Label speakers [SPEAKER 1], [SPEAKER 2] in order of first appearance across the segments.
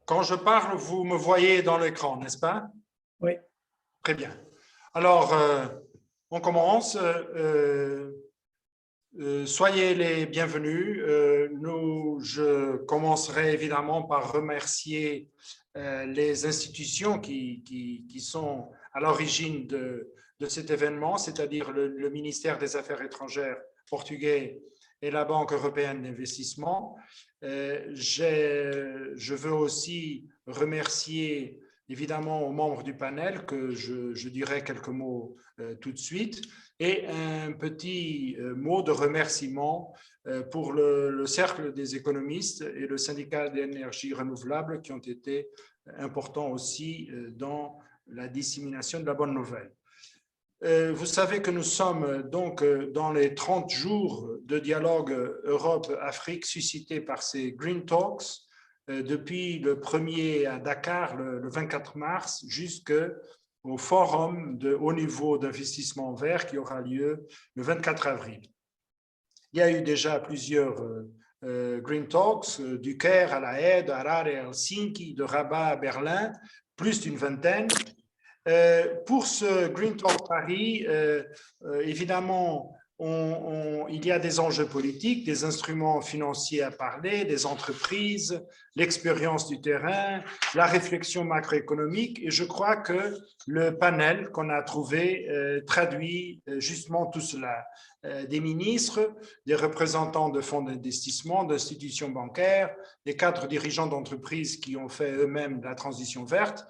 [SPEAKER 1] Quand je parle, vous me voyez dans l'écran, n'est-ce pas?
[SPEAKER 2] Oui.
[SPEAKER 1] Très bien. Alors, on commence. Soyez les bienvenus. Je commencerai évidemment par remercier les institutions qui sont à l'origine de cet événement, c'est-à-dire le ministère des Affaires étrangères portugais et la Banque européenne d'investissement. Je veux aussi remercier évidemment aux membres du panel, que je dirai quelques mots tout de suite, et un petit mot de remerciement pour le Cercle des économistes et le Syndicat d'énergie renouvelable qui ont été importants aussi dans la dissémination de la bonne nouvelle. Vous savez que nous sommes donc dans les 30 jours de dialogue Europe-Afrique suscités par ces Green Talks depuis le 1er à Dakar le 24 mars jusqu'au forum de haut niveau d'investissement vert qui aura lieu le 24 avril. Il y a eu déjà plusieurs Green Talks du Caire à La Haye, de Harare à Helsinki, de Rabat à Berlin, plus d'une vingtaine. Pour ce Green Talk Paris, évidemment, il y a des enjeux politiques, des instruments financiers à parler, des entreprises, l'expérience du terrain, la réflexion macroéconomique. Et je crois que le panel qu'on a trouvé traduit justement tout cela. Des ministres, des représentants de fonds d'investissement, d'institutions bancaires, des cadres dirigeants d'entreprises qui ont fait eux-mêmes la transition verte,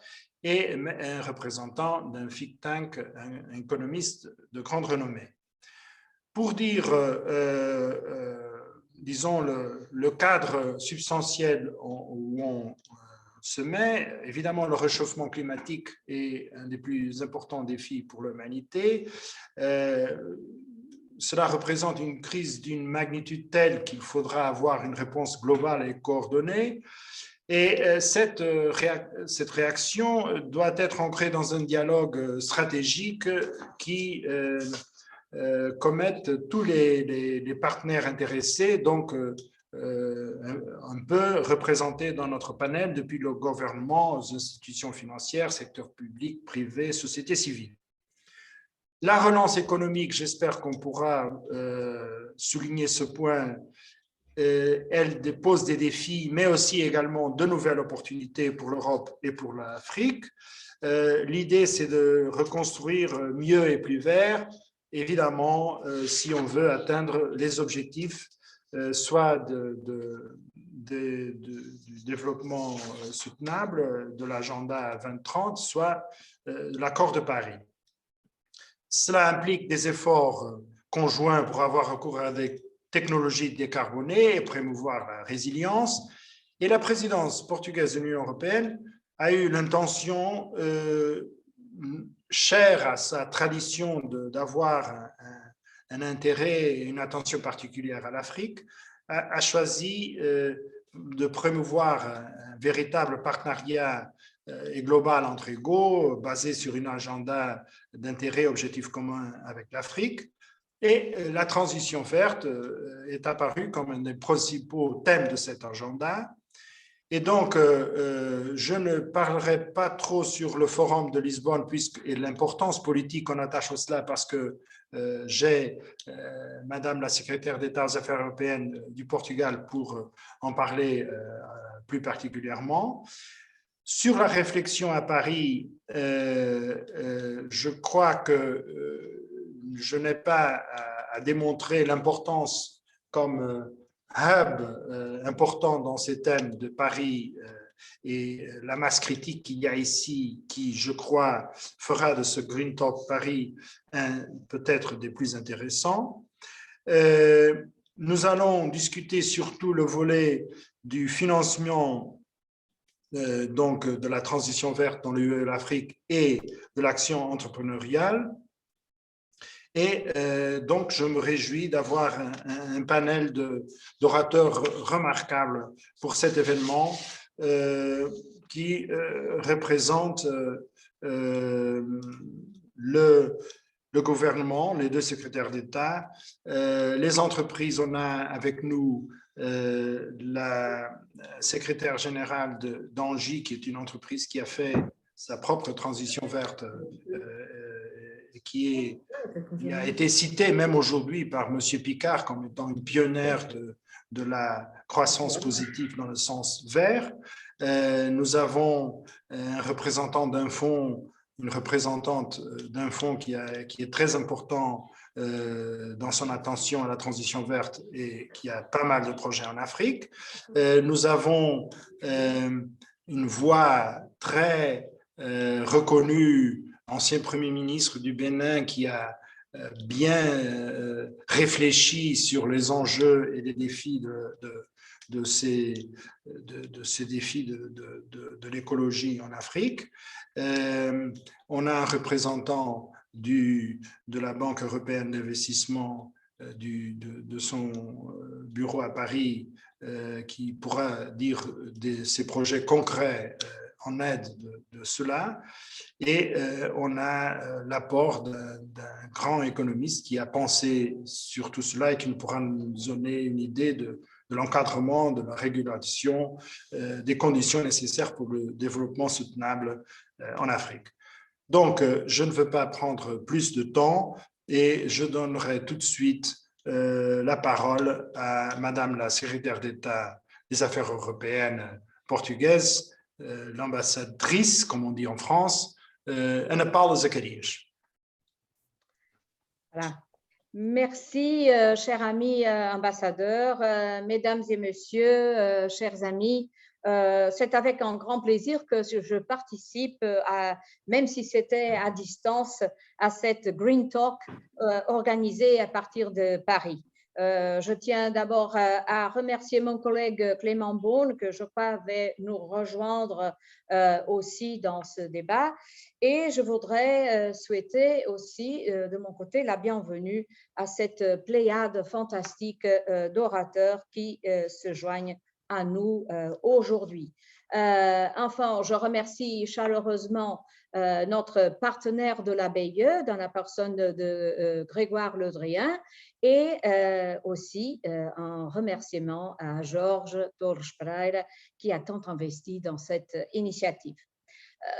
[SPEAKER 1] et un représentant d'un think tank, un économiste de grande renommée. Pour dire, disons, le cadre substantiel où on se met, évidemment, le réchauffement climatique est un des plus importants défis pour l'humanité. Cela représente une crise d'une magnitude telle qu'il faudra avoir une réponse globale et coordonnée. Et cette réaction doit être ancrée dans un dialogue stratégique qui commette tous les partenaires intéressés, donc un peu représentés dans notre panel, depuis le gouvernement aux institutions financières, secteur public, privé, société civile. La relance économique, j'espère qu'on pourra souligner ce point. Elle pose des défis, mais aussi également de nouvelles opportunités pour l'Europe et pour l'Afrique. L'idée, c'est de reconstruire mieux et plus vert, évidemment, si on veut atteindre les objectifs, soit du développement soutenable, de l'agenda 2030, soit de l'accord de Paris. Cela implique des efforts conjoints pour avoir recours à des technologies décarbonées et promouvoir la résilience. Et la présidence portugaise de l'Union européenne a eu l'intention, chère à sa tradition d'avoir un intérêt et une attention particulière à l'Afrique, a choisi de promouvoir un véritable partenariat et global entre égaux, basé sur un agenda d'intérêt objectif commun avec l'Afrique. Et la transition verte est apparue comme un des principaux thèmes de cet agenda. Et donc, je ne parlerai pas trop sur le forum de Lisbonne et l'importance politique qu'on attache à cela, parce que j'ai Madame la secrétaire d'État aux Affaires européennes du Portugal pour en parler plus particulièrement. Sur la réflexion à Paris, je crois que je n'ai pas à démontrer l'importance comme hub important dans ces thèmes de Paris et la masse critique qu'il y a ici, qui, je crois, fera de ce Green Talk Paris un peut-être des plus intéressants. Nous allons discuter surtout le volet du financement donc de la transition verte dans l'UE et l'Afrique et de l'action entrepreneuriale. Et donc, je me réjouis d'avoir un panel d'orateurs remarquables pour cet événement qui représente le gouvernement, les deux secrétaires d'État, les entreprises. On a avec nous la secrétaire générale d'Engie, qui est une entreprise qui a fait sa propre transition verte, qui a été citée même aujourd'hui par M. Picard comme étant une pionnière de la croissance positive dans le sens vert. Nous avons un représentant d'un fonds, une représentante d'un fonds qui est très important dans son attention à la transition verte et qui a pas mal de projets en Afrique. Nous avons une voix très reconnue, ancien Premier ministre du Bénin, qui a bien réfléchi sur les enjeux et les défis de ces défis de l'écologie en Afrique. On a un représentant de la Banque européenne d'investissement de son bureau à Paris qui pourra dire ses projets concrets en aide de cela. Et on a l'apport d'un grand économiste qui a pensé sur tout cela et qui nous pourra nous donner une idée de l'encadrement, de la régulation, des conditions nécessaires pour le développement soutenable en Afrique. Donc, je ne veux pas prendre plus de temps et je donnerai tout de suite la parole à Madame la secrétaire d'État des Affaires européennes portugaise, l'ambassadrice, comme on dit en France, Ana Paula Zacarias.
[SPEAKER 2] Voilà. Merci, cher ami ambassadeur, mesdames et messieurs, chers amis. C'est avec un grand plaisir que je participe, même si c'était à distance, à cette Green Talk organisée à partir de Paris. Je tiens d'abord à remercier mon collègue Clément Beaune, que je crois va nous rejoindre aussi dans ce débat. Et je voudrais souhaiter aussi, de mon côté, la bienvenue à cette pléiade fantastique d'orateurs qui se joignent à nous aujourd'hui. Enfin, je remercie chaleureusement notre partenaire de la BIE, dans la personne de Grégoire Le Drian, et aussi un remerciement à Georges Torres-Pereira qui a tant investi dans cette initiative.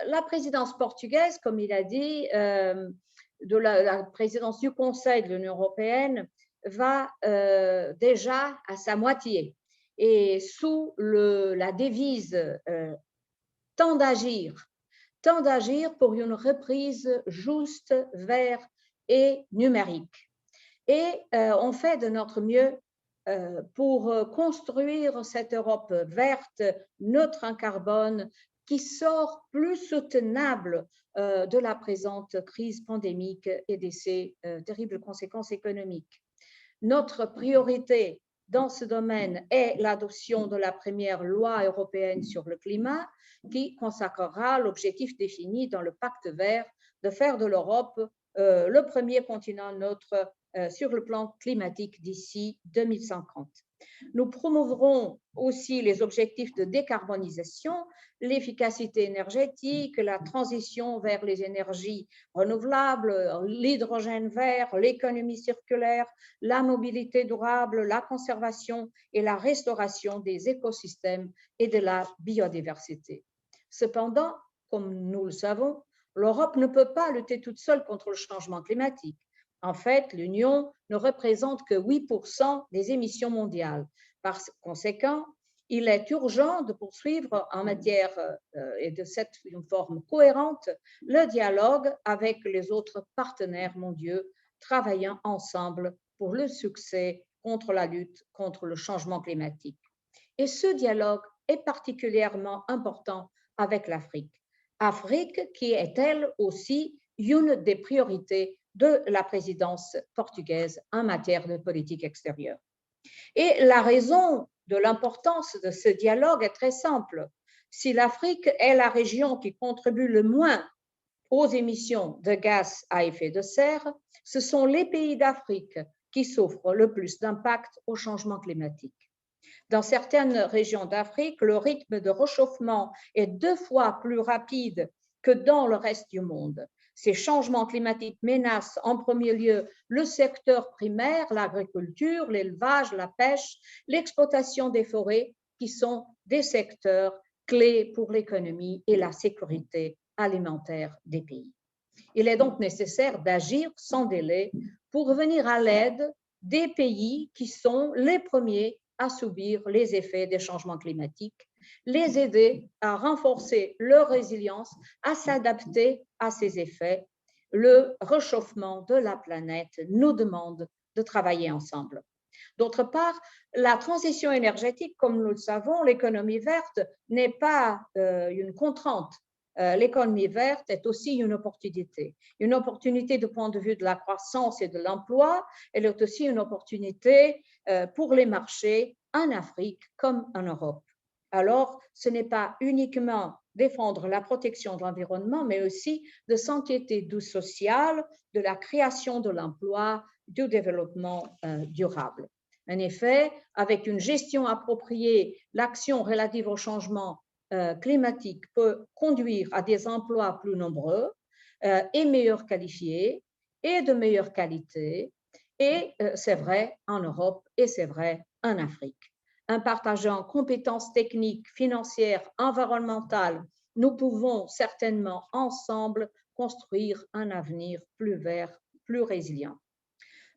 [SPEAKER 2] La présidence portugaise, comme il a dit, de la présidence du Conseil de l'Union européenne va déjà à sa moitié. Et sous la devise tant d'agir pour une reprise juste, verte et numérique. Et on fait de notre mieux pour construire cette Europe verte, neutre en carbone, qui sort plus soutenable de la présente crise pandémique et de ses terribles conséquences économiques. Notre priorité dans ce domaine est l'adoption de la première loi européenne sur le climat qui consacrera l'objectif défini dans le pacte vert de faire de l'Europe le premier continent neutre sur le plan climatique d'ici 2050. Nous promouvrons aussi les objectifs de décarbonisation, l'efficacité énergétique, la transition vers les énergies renouvelables, l'hydrogène vert, l'économie circulaire, la mobilité durable, la conservation et la restauration des écosystèmes et de la biodiversité. Cependant, comme nous le savons, l'Europe ne peut pas lutter toute seule contre le changement climatique. En fait, l'Union ne représente que 8% des émissions mondiales. Par conséquent, il est urgent de poursuivre en matière et de cette forme cohérente le dialogue avec les autres partenaires mondiaux, travaillant ensemble pour le succès contre la lutte contre le changement climatique. Et ce dialogue est particulièrement important avec l'Afrique. Afrique qui est elle aussi une des priorités de la présidence portugaise en matière de politique extérieure. Et la raison de l'importance de ce dialogue est très simple. Si l'Afrique est la région qui contribue le moins aux émissions de gaz à effet de serre, ce sont les pays d'Afrique qui souffrent le plus d'impact au changement climatique. Dans certaines régions d'Afrique, le rythme de réchauffement est 2 fois plus rapide que dans le reste du monde. Ces changements climatiques menacent en premier lieu le secteur primaire, l'agriculture, l'élevage, la pêche, l'exploitation des forêts, qui sont des secteurs clés pour l'économie et la sécurité alimentaire des pays. Il est donc nécessaire d'agir sans délai pour venir à l'aide des pays qui sont les premiers à subir les effets des changements climatiques, les aider à renforcer leur résilience, à s'adapter à ces effets. Le réchauffement de la planète nous demande de travailler ensemble. D'autre part, la transition énergétique, comme nous le savons, l'économie verte n'est pas une contrainte. L'économie verte est aussi une opportunité du point de vue de la croissance et de l'emploi. Elle est aussi une opportunité pour les marchés en Afrique comme en Europe. Alors, ce n'est pas uniquement défendre la protection de l'environnement, mais aussi de s'inquiéter du social, de la création de l'emploi, du développement durable. En effet, avec une gestion appropriée, l'action relative au changement climatique peut conduire à des emplois plus nombreux et meilleurs qualifiés et de meilleure qualité. Et c'est vrai en Europe et c'est vrai en Afrique. En partageant compétences techniques, financières, environnementales, nous pouvons certainement ensemble construire un avenir plus vert, plus résilient.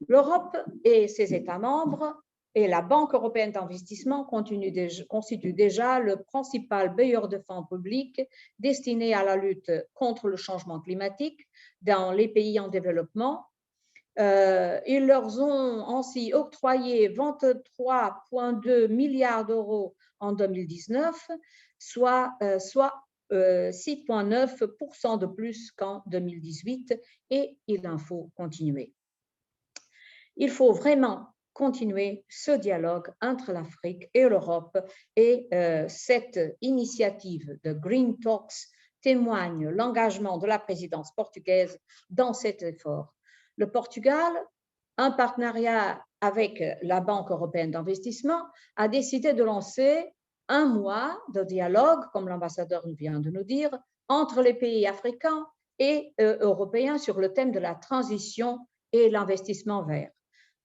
[SPEAKER 2] L'Europe et ses États membres et la Banque européenne d'investissement constituent déjà le principal bailleur de fonds publics destiné à la lutte contre le changement climatique dans les pays en développement. Ils leur ont ainsi octroyé 23,2 milliards d'euros en 2019, soit 6,9% de plus qu'en 2018, et il en faut continuer. Il faut vraiment continuer ce dialogue entre l'Afrique et l'Europe, et cette initiative de Green Talks témoigne l'engagement de la présidence portugaise dans cet effort. Le Portugal, en partenariat avec la Banque européenne d'investissement, a décidé de lancer un mois de dialogue, comme l'ambassadeur vient de nous dire, entre les pays africains et européens sur le thème de la transition et l'investissement vert.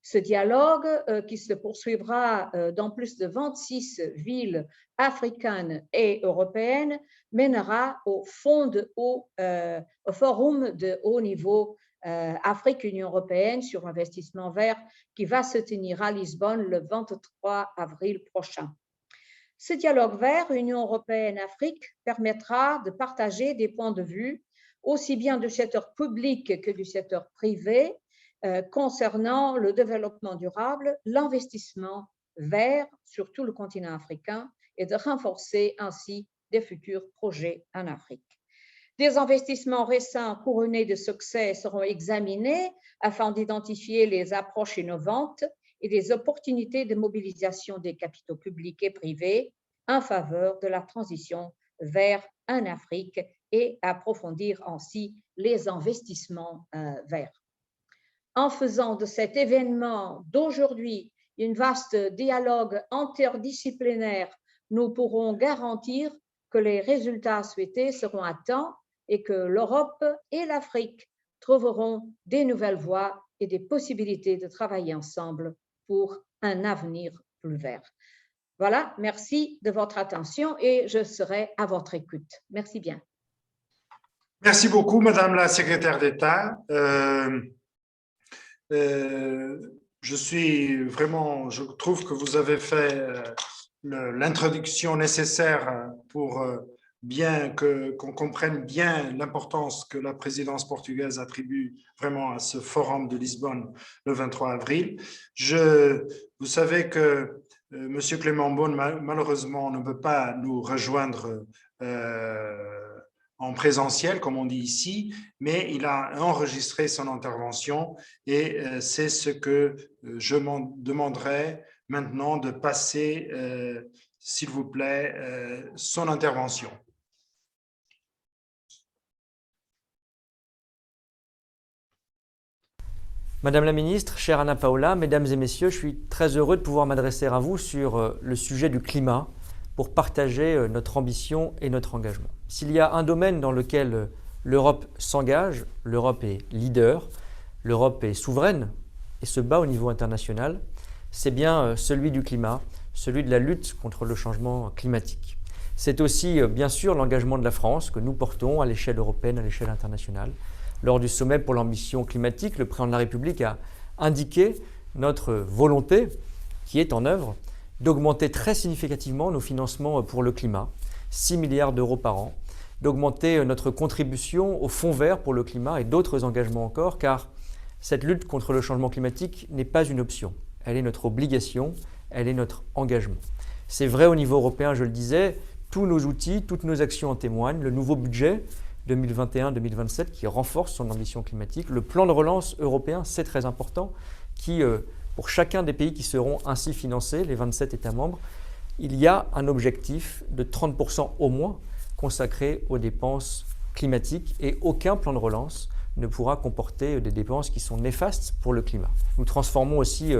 [SPEAKER 2] Ce dialogue, qui se poursuivra dans plus de 26 villes africaines et européennes, mènera au forum de haut niveau Afrique-Union européenne sur l'investissement vert, qui va se tenir à Lisbonne le 23 avril prochain. Ce dialogue vert Union européenne-Afrique permettra de partager des points de vue aussi bien du secteur public que du secteur privé concernant le développement durable, l'investissement vert sur tout le continent africain et de renforcer ainsi des futurs projets en Afrique. Des investissements récents couronnés de succès seront examinés afin d'identifier les approches innovantes et des opportunités de mobilisation des capitaux publics et privés en faveur de la transition vers en Afrique et approfondir ainsi les investissements verts. En faisant de cet événement d'aujourd'hui un vaste dialogue interdisciplinaire, nous pourrons garantir que les résultats souhaités seront atteints et que l'Europe et l'Afrique trouveront des nouvelles voies et des possibilités de travailler ensemble pour un avenir plus vert. Voilà, merci de votre attention et je serai à votre écoute. Merci bien.
[SPEAKER 1] Merci beaucoup, Madame la secrétaire d'État. Je trouve que vous avez fait l'introduction nécessaire pour qu'on comprenne bien l'importance que la présidence portugaise attribue vraiment à ce forum de Lisbonne le 23 avril. Vous savez que M. Clément Beaune, malheureusement, ne peut pas nous rejoindre en présentiel, comme on dit ici, mais il a enregistré son intervention et c'est ce que je m'en demanderai maintenant de passer, s'il vous plaît, son intervention.
[SPEAKER 3] Madame la ministre, chère Ana Paula, mesdames et messieurs, je suis très heureux de pouvoir m'adresser à vous sur le sujet du climat pour partager notre ambition et notre engagement. S'il y a un domaine dans lequel L'Europe s'engage, l'Europe est leader, l'Europe est souveraine et se bat au niveau international. C'est bien celui du climat, celui de la lutte contre le changement climatique. C'est aussi bien sûr l'engagement de la France que nous portons à l'échelle européenne, à l'échelle internationale. Lors du sommet pour l'ambition climatique, le président de la République a indiqué notre volonté, qui est en œuvre, d'augmenter très significativement nos financements pour le climat, 6 milliards d'euros par an, d'augmenter notre contribution au Fonds vert pour le climat et d'autres engagements encore, car cette lutte contre le changement climatique n'est pas une option. Elle est notre obligation, elle est notre engagement. C'est vrai au niveau européen, je le disais, tous nos outils, toutes nos actions en témoignent. Le nouveau budget 2021-2027 qui renforce son ambition climatique, le plan de relance européen, c'est très important, qui, pour chacun des pays qui seront ainsi financés, les 27 États membres, il y a un objectif de 30% au moins consacré aux dépenses climatiques et aucun plan de relance ne pourra comporter des dépenses qui sont néfastes pour le climat. Nous transformons aussi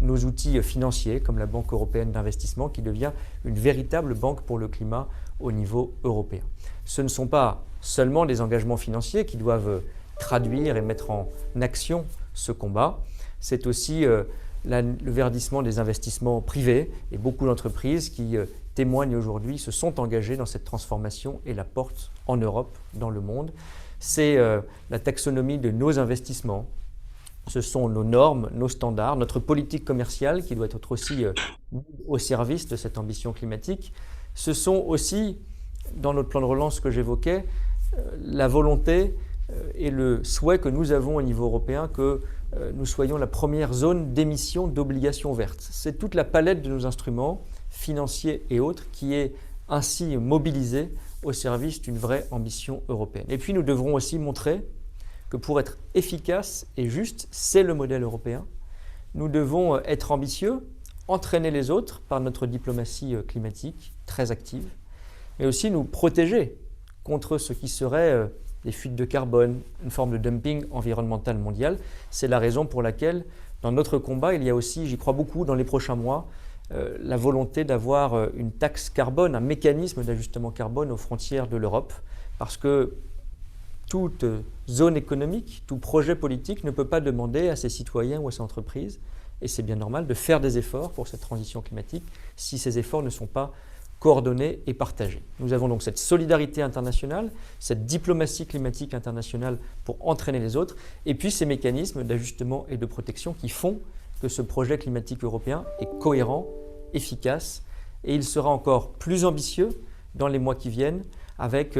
[SPEAKER 3] nos outils financiers comme la Banque européenne d'investissement qui devient une véritable banque pour le climat au niveau européen. Ce ne sont pas seulement des engagements financiers qui doivent traduire et mettre en action ce combat, c'est aussi le verdissement des investissements privés et beaucoup d'entreprises qui témoignent aujourd'hui, se sont engagées dans cette transformation et la portent en Europe, dans le monde. C'est la taxonomie de nos investissements, ce sont nos normes, nos standards, notre politique commerciale qui doit être aussi au service de cette ambition climatique. Ce sont aussi, dans notre plan de relance que j'évoquais, la volonté et le souhait que nous avons au niveau européen que nous soyons la première zone d'émission d'obligations vertes. C'est toute la palette de nos instruments financiers et autres qui est ainsi mobilisée au service d'une vraie ambition européenne. Et puis nous devrons aussi montrer que pour être efficace et juste, c'est le modèle européen. Nous devons être ambitieux, entraîner les autres par notre diplomatie climatique très active, mais aussi nous protéger contre ce qui serait des fuites de carbone, une forme de dumping environnemental mondial. C'est la raison pour laquelle, dans notre combat, il y a aussi, j'y crois beaucoup, dans les prochains mois, la volonté d'avoir une taxe carbone, un mécanisme d'ajustement carbone aux frontières de l'Europe, parce que toute zone économique, tout projet politique ne peut pas demander à ses citoyens ou à ses entreprises, et c'est bien normal, de faire des efforts pour cette transition climatique si ces efforts ne sont pas coordonnés et partagés. Nous avons donc cette solidarité internationale, cette diplomatie climatique internationale pour entraîner les autres, et puis ces mécanismes d'ajustement et de protection qui font que ce projet climatique européen est cohérent, efficace, et il sera encore plus ambitieux dans les mois qui viennent avec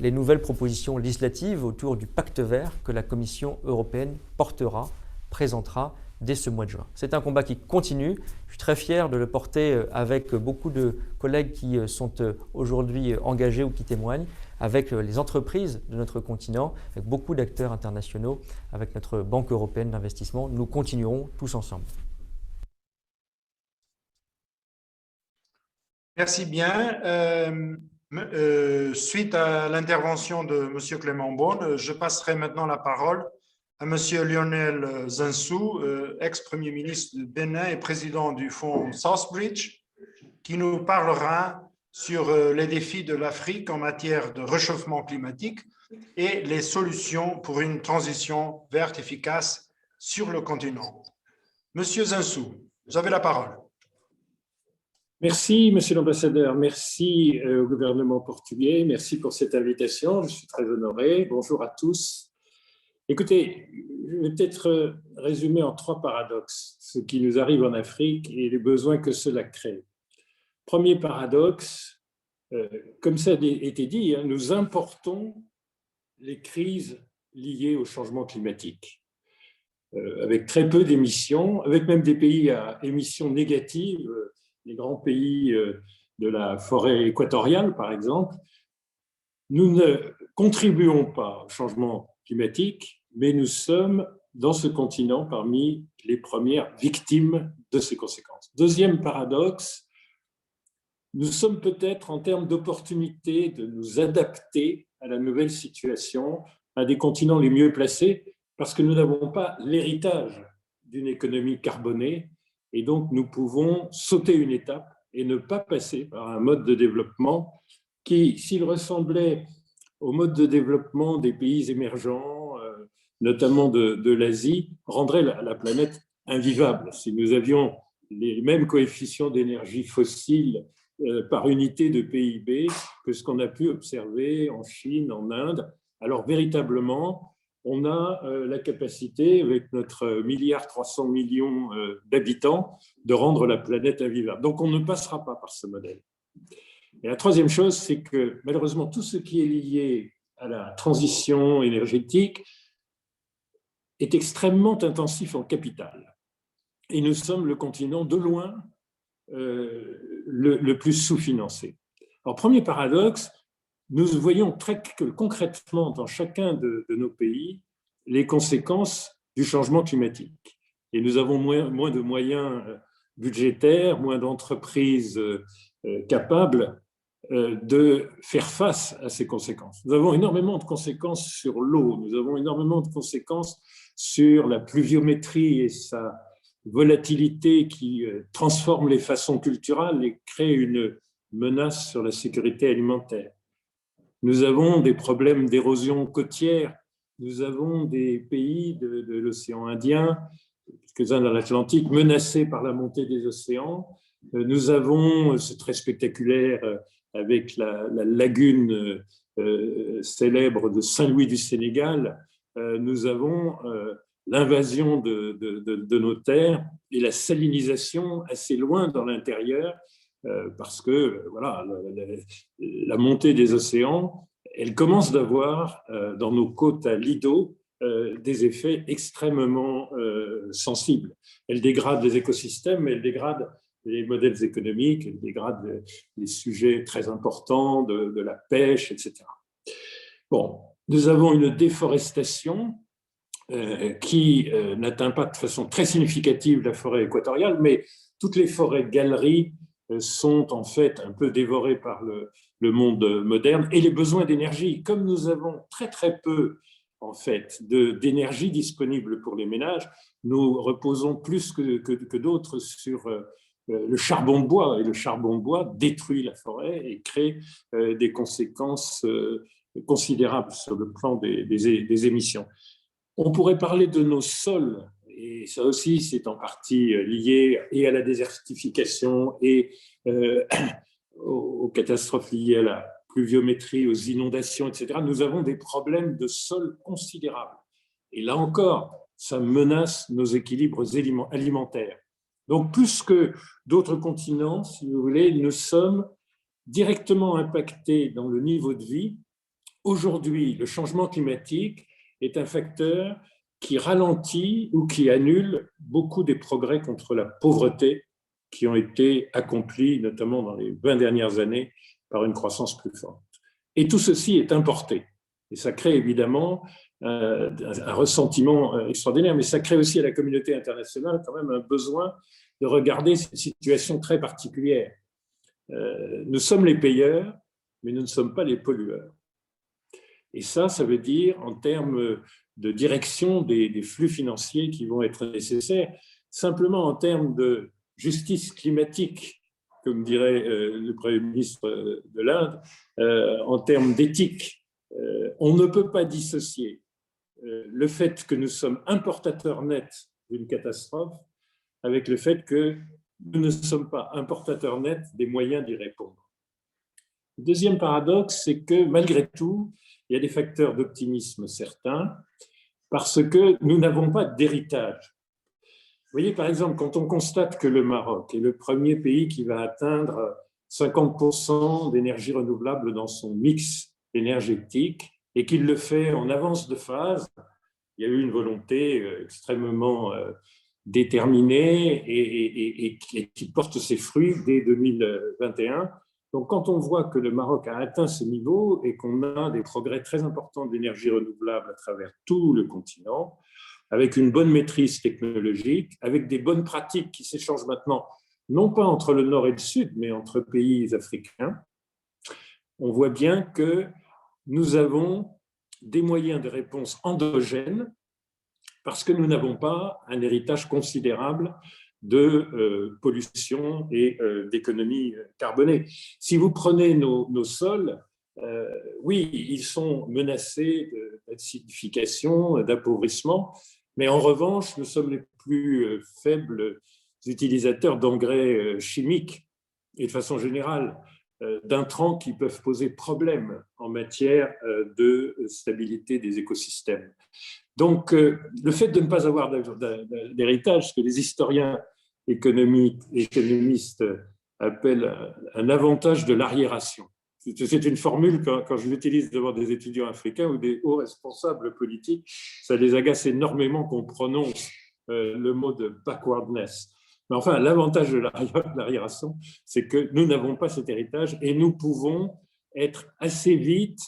[SPEAKER 3] les nouvelles propositions législatives autour du pacte vert que la Commission européenne portera, présentera dès ce mois de juin. C'est un combat qui continue. Je suis très fier de le porter avec beaucoup de collègues qui sont aujourd'hui engagés ou qui témoignent, avec les entreprises de notre continent, avec beaucoup d'acteurs internationaux, avec notre Banque européenne d'investissement. Nous continuerons tous ensemble.
[SPEAKER 1] Merci bien. Suite à l'intervention de M. Clément Beaune, je passerai maintenant la parole à M. Lionel Zinsou, ex-premier ministre du Bénin et président du fonds Southbridge, qui nous parlera sur les défis de l'Afrique en matière de réchauffement climatique et les solutions pour une transition verte efficace sur le continent. Monsieur Zinsou, vous avez la parole.
[SPEAKER 4] Merci, Monsieur l'ambassadeur. Merci au gouvernement portugais. Merci pour cette invitation. Je suis très honoré. Bonjour à tous. Écoutez, je vais peut-être résumer en 3 paradoxes ce qui nous arrive en Afrique et les besoins que cela crée. Premier paradoxe, comme ça a été dit, nous importons les crises liées au changement climatique, avec très peu d'émissions, avec même des pays à émissions négatives, les grands pays de la forêt équatoriale, par exemple. Nous ne contribuons pas au changement climatique, mais nous sommes, dans ce continent, parmi les premières victimes de ses conséquences. Deuxième paradoxe, nous sommes peut-être, en termes d'opportunité de nous adapter à la nouvelle situation, un des continents les mieux placés, parce que nous n'avons pas l'héritage d'une économie carbonée, et donc nous pouvons sauter une étape et ne pas passer par un mode de développement qui, s'il ressemblait au mode de développement des pays émergents, notamment de l'Asie, rendrait la planète invivable. Si nous avions les mêmes coefficients d'énergie fossile par unité de PIB que ce qu'on a pu observer en Chine, en Inde, alors véritablement, on a la capacité, avec notre 1,3 milliard d'habitants, de rendre la planète invivable. Donc, on ne passera pas par ce modèle. Et la troisième chose, c'est que malheureusement, tout ce qui est lié à la transition énergétique est extrêmement intensif en capital. Et nous sommes le continent de loin le plus sous-financé. Alors, premier paradoxe, nous voyons très concrètement dans chacun de nos pays les conséquences du changement climatique. Et nous avons moins de moyens budgétaires, moins d'entreprises capables de faire face à ces conséquences. Nous avons énormément de conséquences sur l'eau, nous avons énormément de conséquences sur la pluviométrie et sa volatilité qui transforme les façons culturelles et crée une menace sur la sécurité alimentaire. Nous avons des problèmes d'érosion côtière, nous avons des pays de l'océan Indien, quelques-uns dans l'Atlantique, menacés par la montée des océans. Nous avons, c'est très spectaculaire, avec la lagune célèbre de Saint-Louis du Sénégal, nous avons l'invasion de nos terres et la salinisation assez loin dans l'intérieur, parce que voilà, la montée des océans, elle commence d'avoir dans nos côtes à Lido des effets extrêmement sensibles. Elle dégrade les écosystèmes, elle dégrade les modèles économiques, elle dégrade les sujets très importants de la pêche, etc. Bon, nous avons une déforestation qui n'atteint pas de façon très significative la forêt équatoriale, mais toutes les forêts galeries sont en fait un peu dévorées par le monde moderne et les besoins d'énergie. Comme nous avons très très peu en fait d'énergie disponible pour les ménages, nous reposons plus que d'autres sur le charbon de bois, et le charbon de bois détruit la forêt et crée des conséquences considérables sur le plan des émissions. On pourrait parler de nos sols, et ça aussi c'est en partie lié et à la désertification et aux catastrophes liées à la pluviométrie, aux inondations, etc. Nous avons des problèmes de sol considérables. Et là encore, ça menace nos équilibres alimentaires. Donc, plus que d'autres continents, si vous voulez, nous sommes directement impactés dans le niveau de vie. Aujourd'hui, le changement climatique est un facteur qui ralentit ou qui annule beaucoup des progrès contre la pauvreté qui ont été accomplis, notamment dans les 20 dernières années, par une croissance plus forte. Et tout ceci est importé. Et ça crée évidemment un ressentiment extraordinaire, mais ça crée aussi à la communauté internationale quand même un besoin de regarder cette situation très particulière. Nous sommes les payeurs, mais nous ne sommes pas les pollueurs. Et ça veut dire, en termes de direction des flux financiers qui vont être nécessaires, simplement en termes de justice climatique, comme dirait le Premier ministre de l'Inde, en termes d'éthique, on ne peut pas dissocier le fait que nous sommes importateurs nets d'une catastrophe avec le fait que nous ne sommes pas importateurs nets des moyens d'y répondre. Le deuxième paradoxe, c'est que malgré tout, il y a des facteurs d'optimisme certains, parce que nous n'avons pas d'héritage. Vous voyez, par exemple, quand on constate que le Maroc est le premier pays qui va atteindre 50% d'énergie renouvelable dans son mix énergétique et qu'il le fait en avance de phase, il y a eu une volonté extrêmement déterminée et qui porte ses fruits dès 2021. Donc, quand on voit que le Maroc a atteint ce niveau et qu'on a des progrès très importants d'énergie renouvelable à travers tout le continent, avec une bonne maîtrise technologique, avec des bonnes pratiques qui s'échangent maintenant, non pas entre le Nord et le Sud, mais entre pays africains, on voit bien que nous avons des moyens de réponse endogènes parce que nous n'avons pas un héritage considérable de pollution et d'économie carbonée. Si vous prenez nos sols, oui, ils sont menacés d'acidification, d'appauvrissement, mais en revanche, nous sommes les plus faibles utilisateurs d'engrais chimiques et de façon générale d'intrants qui peuvent poser problème en matière de stabilité des écosystèmes. Donc, le fait de ne pas avoir d'héritage, ce que les historiens économistes appellent un avantage de l'arriération. C'est une formule, quand je l'utilise devant des étudiants africains ou des hauts responsables politiques, ça les agace énormément qu'on prononce le mot de backwardness. Mais enfin, l'avantage de l'arriération, c'est que nous n'avons pas cet héritage et nous pouvons être assez vite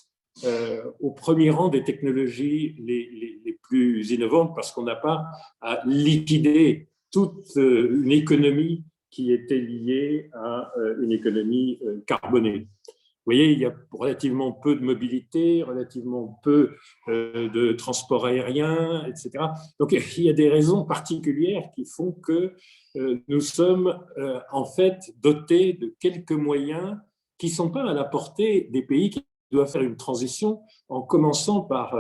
[SPEAKER 4] au premier rang des technologies les plus innovantes parce qu'on n'a pas à liquider toute une économie qui était liée à une économie carbonée. Vous voyez, il y a relativement peu de mobilité, relativement peu de transport aérien, etc. Donc, il y a des raisons particulières qui font que nous sommes en fait dotés de quelques moyens qui ne sont pas à la portée des pays qui doivent faire une transition en commençant par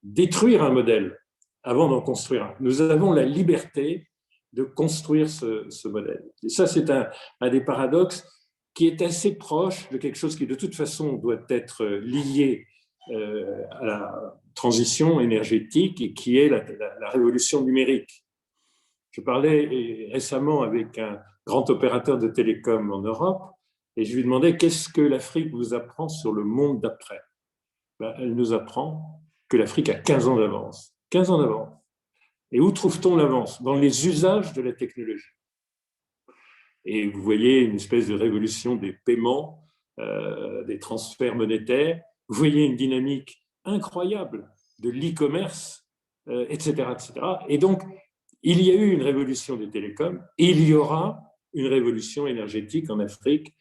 [SPEAKER 4] détruire un modèle avant d'en construire un. Nous avons la liberté de construire ce modèle. Et ça, c'est un des paradoxes qui est assez proche de quelque chose qui, de toute façon, doit être lié à la transition énergétique et qui est la révolution numérique. Je parlais récemment avec un grand opérateur de télécom en Europe et je lui demandais qu'est-ce que l'Afrique vous apprend sur le monde d'après. Ben, elle nous apprend que l'Afrique a 15 ans d'avance. 15 ans d'avance. Et où trouve-t-on l'avance? Dans les usages de la technologie. Et vous voyez une espèce de révolution des paiements, des transferts monétaires. Vous voyez une dynamique incroyable de l'e-commerce, etc., etc. Et donc, il y a eu une révolution des télécoms et il y aura une révolution énergétique en Afrique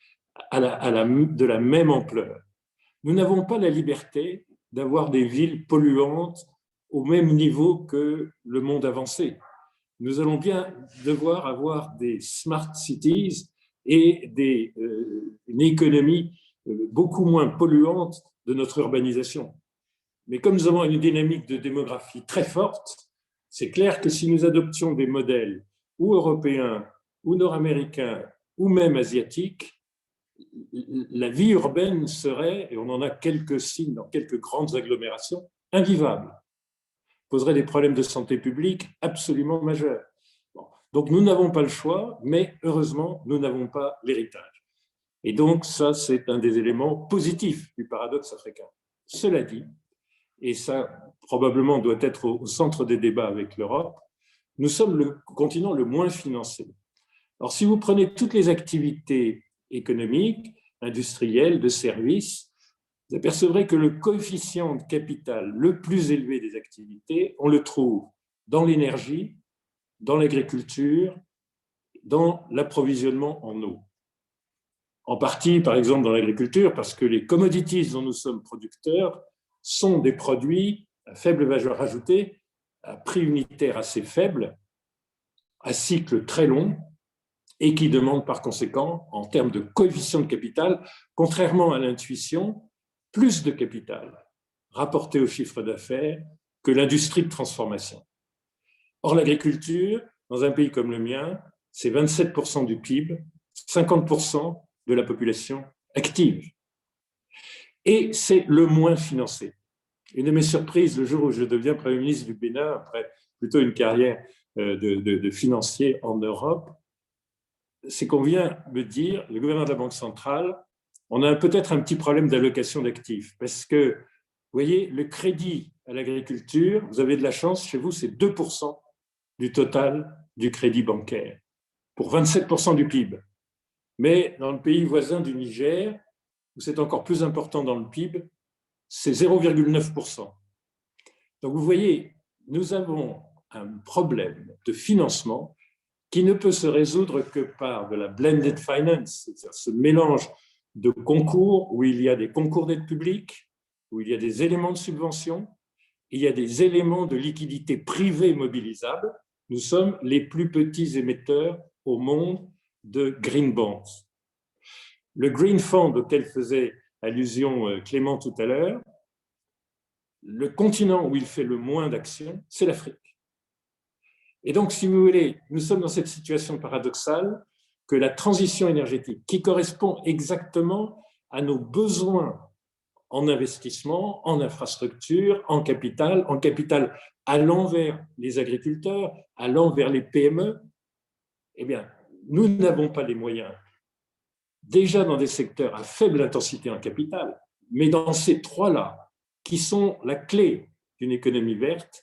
[SPEAKER 4] de la même ampleur. Nous n'avons pas la liberté d'avoir des villes polluantes au même niveau que le monde avancé. Nous allons bien devoir avoir des smart cities et une économie beaucoup moins polluante de notre urbanisation. Mais comme nous avons une dynamique de démographie très forte, c'est clair que si nous adoptions des modèles ou européens, ou nord-américains, ou même asiatiques, la vie urbaine serait, et on en a quelques signes dans quelques grandes agglomérations, invivable. Poserait des problèmes de santé publique absolument majeurs. Bon. Donc nous n'avons pas le choix, mais heureusement, nous n'avons pas l'héritage. Et donc ça, c'est un des éléments positifs du paradoxe africain. Cela dit, et ça probablement doit être au centre des débats avec l'Europe, nous sommes le continent le moins financé. Alors si vous prenez toutes les activités économiques, industrielles, de services, vous apercevrez que le coefficient de capital le plus élevé des activités, on le trouve dans l'énergie, dans l'agriculture, dans l'approvisionnement en eau. En partie, par exemple, dans l'agriculture, parce que les commodities dont nous sommes producteurs sont des produits à faible valeur ajoutée, à prix unitaire assez faible, à cycle très long, et qui demandent par conséquent, en termes de coefficient de capital, contrairement à l'intuition, plus de capital rapporté au chiffre d'affaires que l'industrie de transformation. Or, l'agriculture, dans un pays comme le mien, c'est 27% du PIB, 50% de la population active. Et c'est le moins financé. Une de mes surprises, le jour où je deviens Premier ministre du Bénin, après plutôt une carrière de financier en Europe, c'est qu'on vient me dire, le gouverneur de la Banque centrale, on a peut-être un petit problème d'allocation d'actifs parce que, vous voyez, le crédit à l'agriculture, vous avez de la chance, chez vous, c'est 2% du total du crédit bancaire pour 27% du PIB. Mais dans le pays voisin du Niger, où c'est encore plus important dans le PIB, c'est 0,9%. Donc vous voyez, nous avons un problème de financement qui ne peut se résoudre que par de la blended finance, c'est-à-dire ce mélange de concours où il y a des concours d'aide publique, où il y a des éléments de subvention, il y a des éléments de liquidité privée mobilisables. Nous sommes les plus petits émetteurs au monde de green bonds. Le Green Fund auquel faisait allusion Clément tout à l'heure, le continent où il fait le moins d'actions, c'est l'Afrique. Et donc, si vous voulez, nous sommes dans cette situation paradoxale que la transition énergétique, qui correspond exactement à nos besoins en investissement, en infrastructure, en capital allant vers les agriculteurs, allant vers les PME, eh bien, nous n'avons pas les moyens, déjà dans des secteurs à faible intensité en capital, mais dans ces trois-là, qui sont la clé d'une économie verte,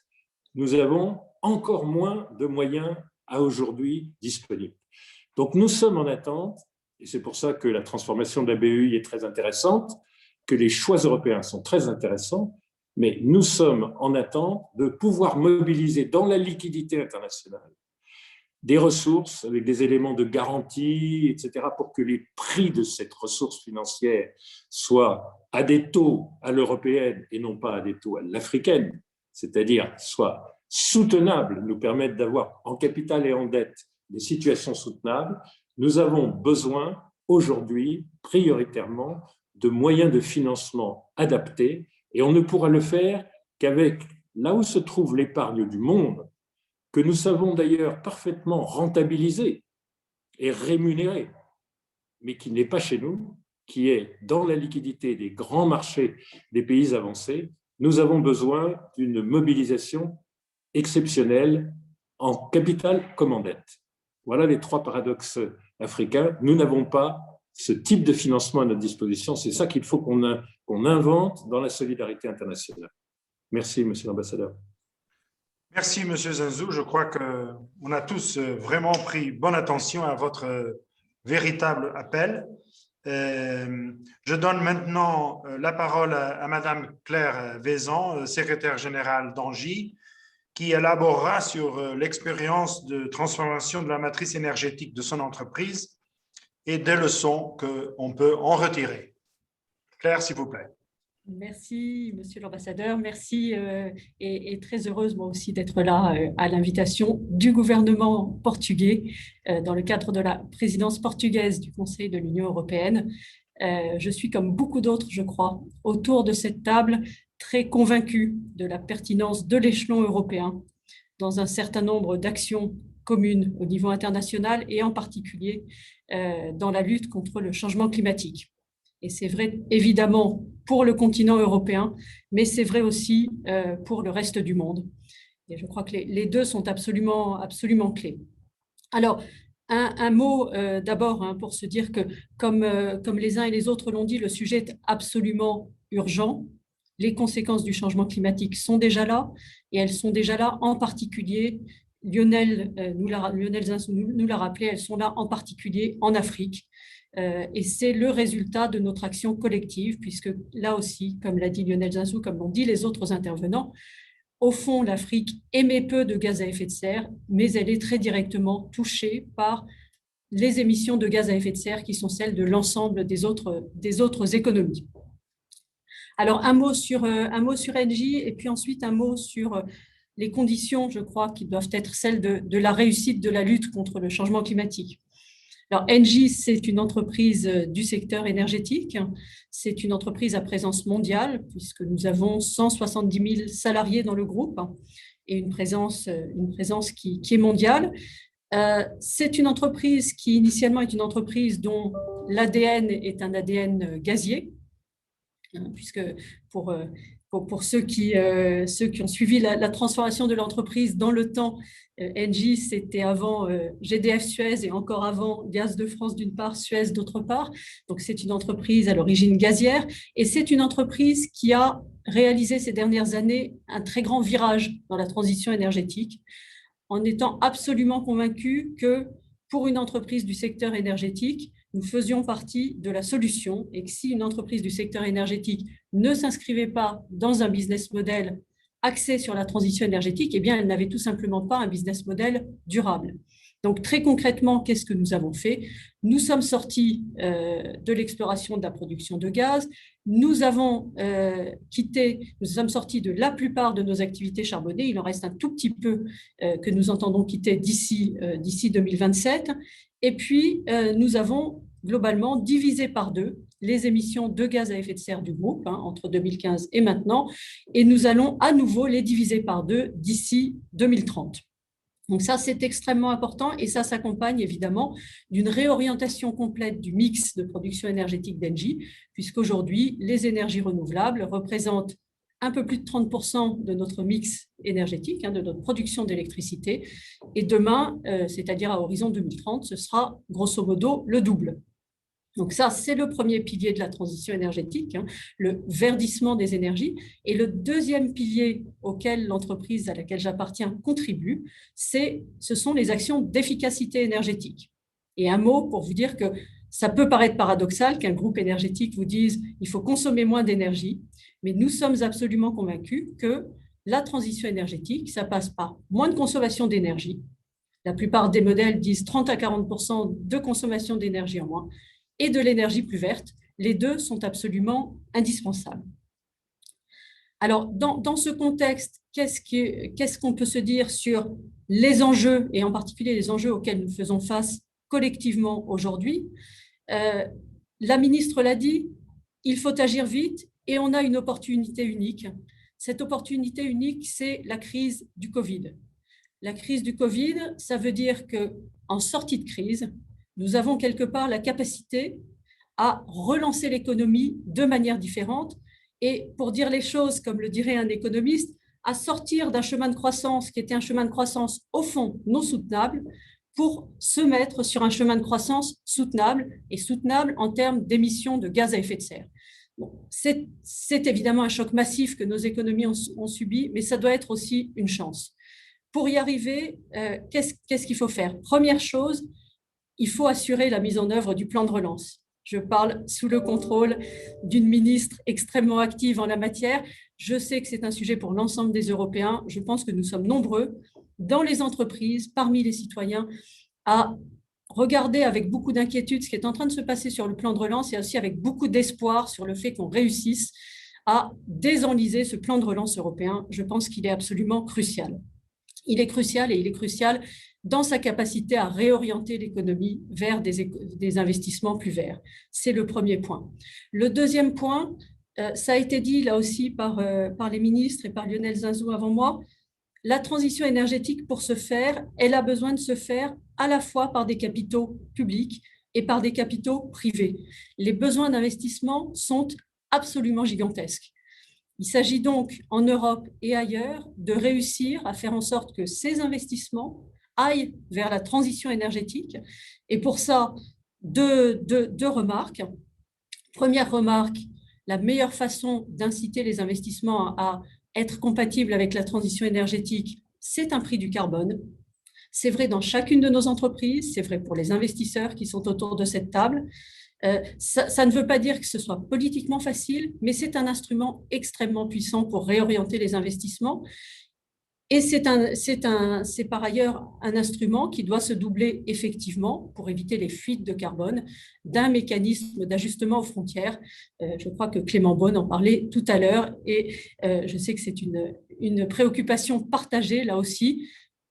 [SPEAKER 4] nous avons encore moins de moyens à aujourd'hui disponibles. Donc nous sommes en attente, et c'est pour ça que la transformation de la BEI est très intéressante, que les choix européens sont très intéressants, mais nous sommes en attente de pouvoir mobiliser dans la liquidité internationale des ressources avec des éléments de garantie, etc., pour que les prix de cette ressource financière soient à des taux à l'européenne et non pas à des taux à l'africaine, c'est-à-dire soient soutenables, nous permettent d'avoir en capital et en dette des situations soutenables. Nous avons besoin aujourd'hui, prioritairement, de moyens de financement adaptés, et on ne pourra le faire qu'avec là où se trouve l'épargne du monde, que nous savons d'ailleurs parfaitement rentabiliser et rémunérer, mais qui n'est pas chez nous, qui est dans la liquidité des grands marchés des pays avancés. Nous avons besoin d'une mobilisation exceptionnelle en capital comme en dette. Voilà les trois paradoxes africains. Nous n'avons pas ce type de financement à notre disposition. C'est ça qu'il faut qu'on invente dans la solidarité internationale. Merci, Monsieur l'ambassadeur.
[SPEAKER 1] Merci, Monsieur Zenzou. Je crois qu'on a tous vraiment pris bonne attention à votre véritable appel. Je donne maintenant la parole à Madame Claire Vaison, secrétaire générale d'Engie, qui élaborera sur l'expérience de transformation de la matrice énergétique de son entreprise et des leçons qu'on peut en retirer. Claire, s'il vous plaît.
[SPEAKER 5] Merci, Monsieur l'ambassadeur. Merci et très heureuse moi aussi d'être là à l'invitation du gouvernement portugais dans le cadre de la présidence portugaise du Conseil de l'Union européenne. Je suis comme beaucoup d'autres, je crois, autour de cette table, très convaincue de la pertinence de l'échelon européen dans un certain nombre d'actions communes au niveau international et en particulier dans la lutte contre le changement climatique. Et c'est vrai évidemment pour le continent européen, mais c'est vrai aussi pour le reste du monde. Et je crois que les deux sont absolument clés. Alors, un mot d'abord pour se dire que, comme les uns et les autres l'ont dit, le sujet est absolument urgent. Les conséquences du changement climatique sont déjà là, et elles sont déjà là en particulier, Lionel Zinsou nous l'a rappelé, elles sont là en particulier en Afrique. Et c'est le résultat de notre action collective, puisque là aussi, comme l'a dit Lionel Zinsou, comme l'ont dit les autres intervenants, au fond, l'Afrique émet peu de gaz à effet de serre, mais elle est très directement touchée par les émissions de gaz à effet de serre qui sont celles de l'ensemble des autres économies. Alors, un mot sur Engie, et puis ensuite un mot sur les conditions, je crois, qui doivent être celles de la réussite de la lutte contre le changement climatique. Alors, Engie, c'est une entreprise du secteur énergétique. C'est une entreprise à présence mondiale, puisque nous avons 170 000 salariés dans le groupe et une présence qui est mondiale. C'est une entreprise qui, initialement, est une entreprise dont l'ADN est un ADN gazier, puisque pour ceux qui ont suivi la transformation de l'entreprise dans le temps, Engie, c'était avant GDF Suez et encore avant Gaz de France d'une part, Suez d'autre part. Donc, c'est une entreprise à l'origine gazière et c'est une entreprise qui a réalisé ces dernières années un très grand virage dans la transition énergétique en étant absolument convaincu que pour une entreprise du secteur énergétique, nous faisions partie de la solution et que si une entreprise du secteur énergétique ne s'inscrivait pas dans un business model axé sur la transition énergétique, eh bien, elle n'avait tout simplement pas un business model durable. Donc, très concrètement, qu'est-ce que nous avons fait? Nous sommes sortis de l'exploration de la production de gaz. Nous sommes sortis de la plupart de nos activités charbonnées. Il en reste un tout petit peu que nous entendons quitter d'ici 2027. Et puis, nous avons globalement divisé par deux les émissions de gaz à effet de serre du groupe entre 2015 et maintenant, et nous allons à nouveau les diviser par 2 d'ici 2030. Donc ça, c'est extrêmement important et ça s'accompagne évidemment d'une réorientation complète du mix de production énergétique d'Engie, puisqu'aujourd'hui, les énergies renouvelables représentent un peu plus de 30% de notre mix énergétique, de notre production d'électricité. Et demain, c'est-à-dire à horizon 2030, ce sera grosso modo le double. Donc ça, c'est le premier pilier de la transition énergétique, le verdissement des énergies. Et le deuxième pilier auquel l'entreprise à laquelle j'appartiens contribue, ce sont les actions d'efficacité énergétique. Et un mot pour vous dire que ça peut paraître paradoxal qu'un groupe énergétique vous dise il faut consommer moins d'énergie, mais nous sommes absolument convaincus que la transition énergétique, ça passe par moins de consommation d'énergie. La plupart des modèles disent 30 à 40% de consommation d'énergie en moins, et de l'énergie plus verte. Les deux sont absolument indispensables. Alors, dans ce contexte, qu'est-ce qu'on peut se dire sur les enjeux, et en particulier les enjeux auxquels nous faisons face collectivement aujourd'hui? La ministre l'a dit, il faut agir vite et on a une opportunité unique. Cette opportunité unique, c'est la crise du Covid. La crise du Covid, ça veut dire qu'en sortie de crise, nous avons quelque part la capacité à relancer l'économie de manière différente et, pour dire les choses comme le dirait un économiste, à sortir d'un chemin de croissance qui était un chemin de croissance au fond non soutenable pour se mettre sur un chemin de croissance soutenable et soutenable en termes d'émissions de gaz à effet de serre. Bon, c'est évidemment un choc massif que nos économies ont subi, mais ça doit être aussi une chance. Pour y arriver, qu'est-ce qu'il faut faire? Première chose, il faut assurer la mise en œuvre du plan de relance. Je parle sous le contrôle d'une ministre extrêmement active en la matière. Je sais que c'est un sujet pour l'ensemble des Européens. Je pense que nous sommes nombreux dans les entreprises, parmi les citoyens, à regarder avec beaucoup d'inquiétude ce qui est en train de se passer sur le plan de relance et aussi avec beaucoup d'espoir sur le fait qu'on réussisse à désenliser ce plan de relance européen. Je pense qu'il est absolument crucial. Il est crucial et il est crucial dans sa capacité à réorienter l'économie vers des investissements plus verts. C'est le premier point. Le deuxième point, ça a été dit là aussi par les ministres et par Lionel Zinsou avant moi, la transition énergétique, pour se faire, elle a besoin de se faire à la fois par des capitaux publics et par des capitaux privés. Les besoins d'investissement sont absolument gigantesques. Il s'agit donc en Europe et ailleurs de réussir à faire en sorte que ces investissements aillent vers la transition énergétique. Et pour ça, deux remarques. Première remarque, la meilleure façon d'inciter les investissements à être compatibles avec la transition énergétique, c'est un prix du carbone. C'est vrai dans chacune de nos entreprises, c'est vrai pour les investisseurs qui sont autour de cette table. Ça ne veut pas dire que ce soit politiquement facile, mais c'est un instrument extrêmement puissant pour réorienter les investissements. Et c'est par ailleurs un instrument qui doit se doubler effectivement, pour éviter les fuites de carbone, d'un mécanisme d'ajustement aux frontières. Je crois que Clément Beaune en parlait tout à l'heure et je sais que c'est une préoccupation partagée là aussi.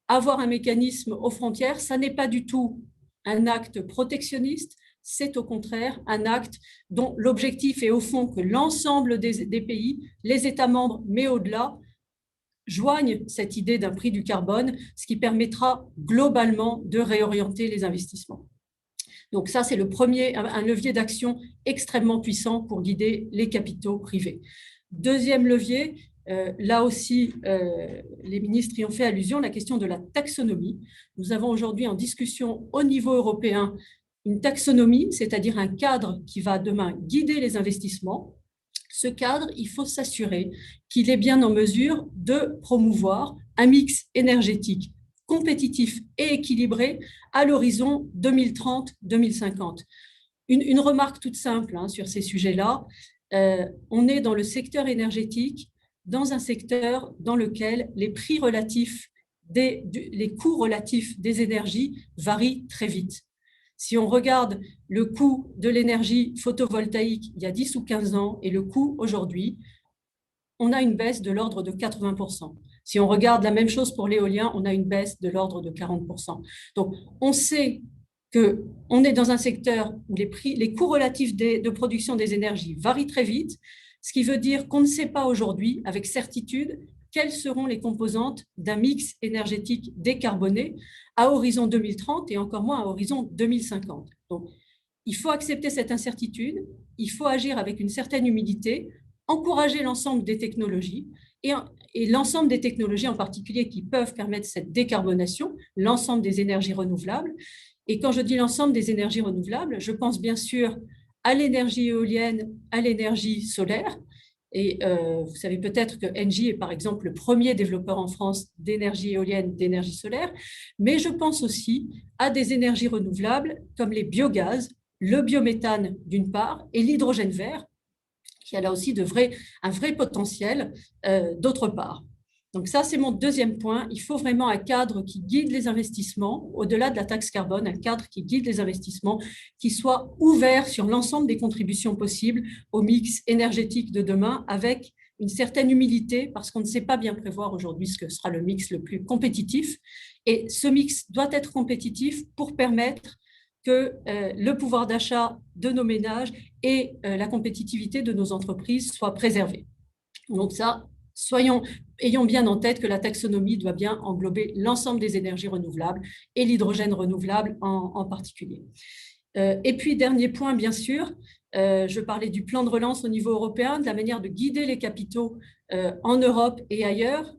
[SPEAKER 5] Avoir un mécanisme aux frontières, ça n'est pas du tout un acte protectionniste, c'est au contraire un acte dont l'objectif est au fond que l'ensemble des pays, les États membres, mais au-delà, joignent cette idée d'un prix du carbone, ce qui permettra globalement de réorienter les investissements. Donc ça, c'est un levier d'action extrêmement puissant pour guider les capitaux privés. Deuxième levier, là aussi, les ministres y ont fait allusion, la question de la taxonomie. Nous avons aujourd'hui en discussion au niveau européen une taxonomie, c'est-à-dire un cadre qui va demain guider les investissements. Ce cadre, il faut s'assurer qu'il est bien en mesure de promouvoir un mix énergétique compétitif et équilibré à l'horizon 2030-2050. Une remarque toute simple sur ces sujets-là, on est dans le secteur énergétique, dans un secteur dans lequel les prix relatifs, les coûts relatifs des énergies varient très vite. Si on regarde le coût de l'énergie photovoltaïque il y a 10 ou 15 ans et le coût aujourd'hui, on a une baisse de l'ordre de 80%. Si on regarde la même chose pour l'éolien, on a une baisse de l'ordre de 40%. Donc, on sait qu'on est dans un secteur où les coûts relatifs de production des énergies varient très vite, ce qui veut dire qu'on ne sait pas aujourd'hui avec certitude quelles seront les composantes d'un mix énergétique décarboné à horizon 2030 et encore moins à horizon 2050. Donc, il faut accepter cette incertitude, il faut agir avec une certaine humilité, encourager l'ensemble des technologies et l'ensemble des technologies en particulier qui peuvent permettre cette décarbonation, l'ensemble des énergies renouvelables. Et quand je dis l'ensemble des énergies renouvelables, je pense bien sûr à l'énergie éolienne, à l'énergie solaire. Et vous savez peut-être que Engie est par exemple le premier développeur en France d'énergie éolienne, d'énergie solaire, mais je pense aussi à des énergies renouvelables comme les biogaz, le biométhane d'une part et l'hydrogène vert, qui a là aussi un vrai potentiel d'autre part. Donc ça, c'est mon deuxième point. Il faut vraiment un cadre qui guide les investissements, au-delà de la taxe carbone, un cadre qui guide les investissements, qui soit ouvert sur l'ensemble des contributions possibles au mix énergétique de demain, avec une certaine humilité, parce qu'on ne sait pas bien prévoir aujourd'hui ce que sera le mix le plus compétitif. Et ce mix doit être compétitif pour permettre que le pouvoir d'achat de nos ménages et la compétitivité de nos entreprises soient préservés. Donc ça, ayons bien en tête que la taxonomie doit bien englober l'ensemble des énergies renouvelables et l'hydrogène renouvelable en particulier. Et puis, dernier point, bien sûr, je parlais du plan de relance au niveau européen, de la manière de guider les capitaux en Europe et ailleurs,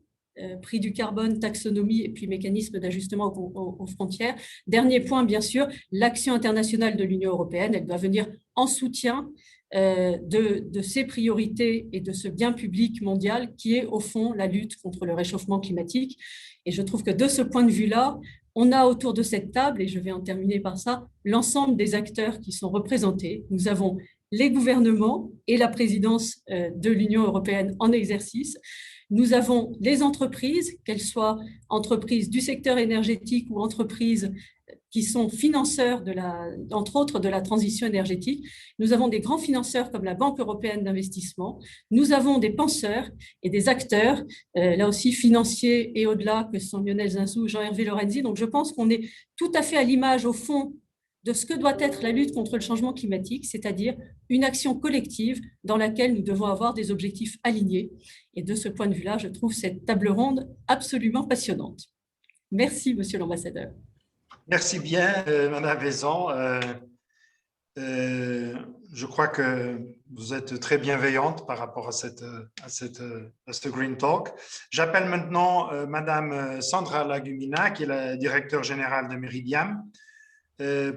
[SPEAKER 5] prix du carbone, taxonomie et puis mécanisme d'ajustement aux frontières. Dernier point, bien sûr, l'action internationale de l'Union européenne, elle doit venir en soutien de ces priorités et de ce bien public mondial qui est au fond la lutte contre le réchauffement climatique. Et je trouve que de ce point de vue-là, on a autour de cette table, et je vais en terminer par ça, l'ensemble des acteurs qui sont représentés. Nous avons les gouvernements et la présidence de l'Union européenne en exercice. Nous avons les entreprises, qu'elles soient entreprises du secteur énergétique ou entreprises qui sont financeurs, entre autres, de la transition énergétique. Nous avons des grands financeurs comme la Banque européenne d'investissement. Nous avons des penseurs et des acteurs, là aussi financiers et au-delà, que sont Lionel Zinsou, Jean-Hervé Lorenzi. Donc, je pense qu'on est tout à fait à l'image, au fond, de ce que doit être la lutte contre le changement climatique, c'est-à-dire une action collective dans laquelle nous devons avoir des objectifs alignés. Et de ce point de vue-là, je trouve cette table ronde absolument passionnante. Merci, Monsieur l'ambassadeur.
[SPEAKER 1] Merci bien, Madame Vaison. Je crois que vous êtes très bienveillante par rapport à ce Green Talk. J'appelle maintenant Madame Sandra Lagumina, qui est la directeure générale de Meridiam,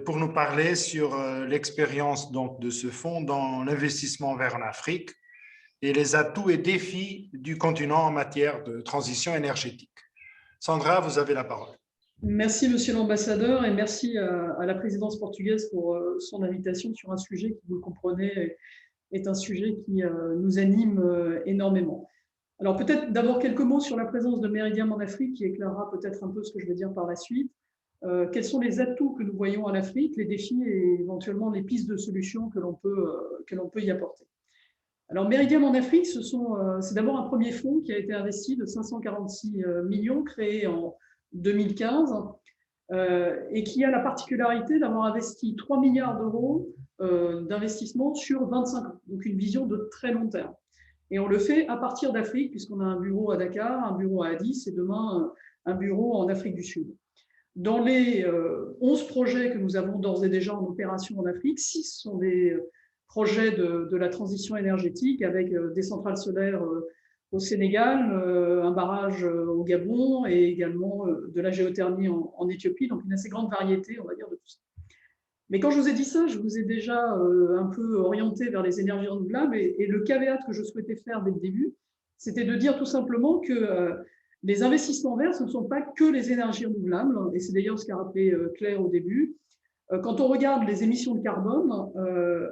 [SPEAKER 1] pour nous parler sur l'expérience donc de ce fonds dans l'investissement vert en Afrique et les atouts et défis du continent en matière de transition énergétique. Sandra, vous avez la parole.
[SPEAKER 6] Merci, Monsieur l'ambassadeur, et merci à la présidence portugaise pour son invitation sur un sujet qui, vous le comprenez, est un sujet qui nous anime énormément. Alors, peut-être d'abord quelques mots sur la présence de Meridiam en Afrique, qui éclairera peut-être un peu ce que je vais dire par la suite. Quels sont les atouts que nous voyons en Afrique, les défis et éventuellement les pistes de solutions que l'on peut y apporter. Alors, Meridiam en Afrique, c'est d'abord un premier fonds qui a été investi de 546 millions, créé en 2015, et qui a la particularité d'avoir investi 3 milliards d'euros d'investissement sur 25 ans, donc une vision de très long terme. Et on le fait à partir d'Afrique, puisqu'on a un bureau à Dakar, un bureau à Addis et demain un bureau en Afrique du Sud. Dans les 11 projets que nous avons d'ores et déjà en opération en Afrique, 6 sont des projets de la transition énergétique avec des centrales solaires au Sénégal, un barrage au Gabon et également de la géothermie en Éthiopie, donc une assez grande variété, on va dire, de tout ça. Mais quand je vous ai dit ça, je vous ai déjà un peu orienté vers les énergies renouvelables et le caveat que je souhaitais faire dès le début, c'était de dire tout simplement que les investissements verts, ce ne sont pas que les énergies renouvelables, et c'est d'ailleurs ce qu'a rappelé Claire au début. Quand on regarde les émissions de carbone,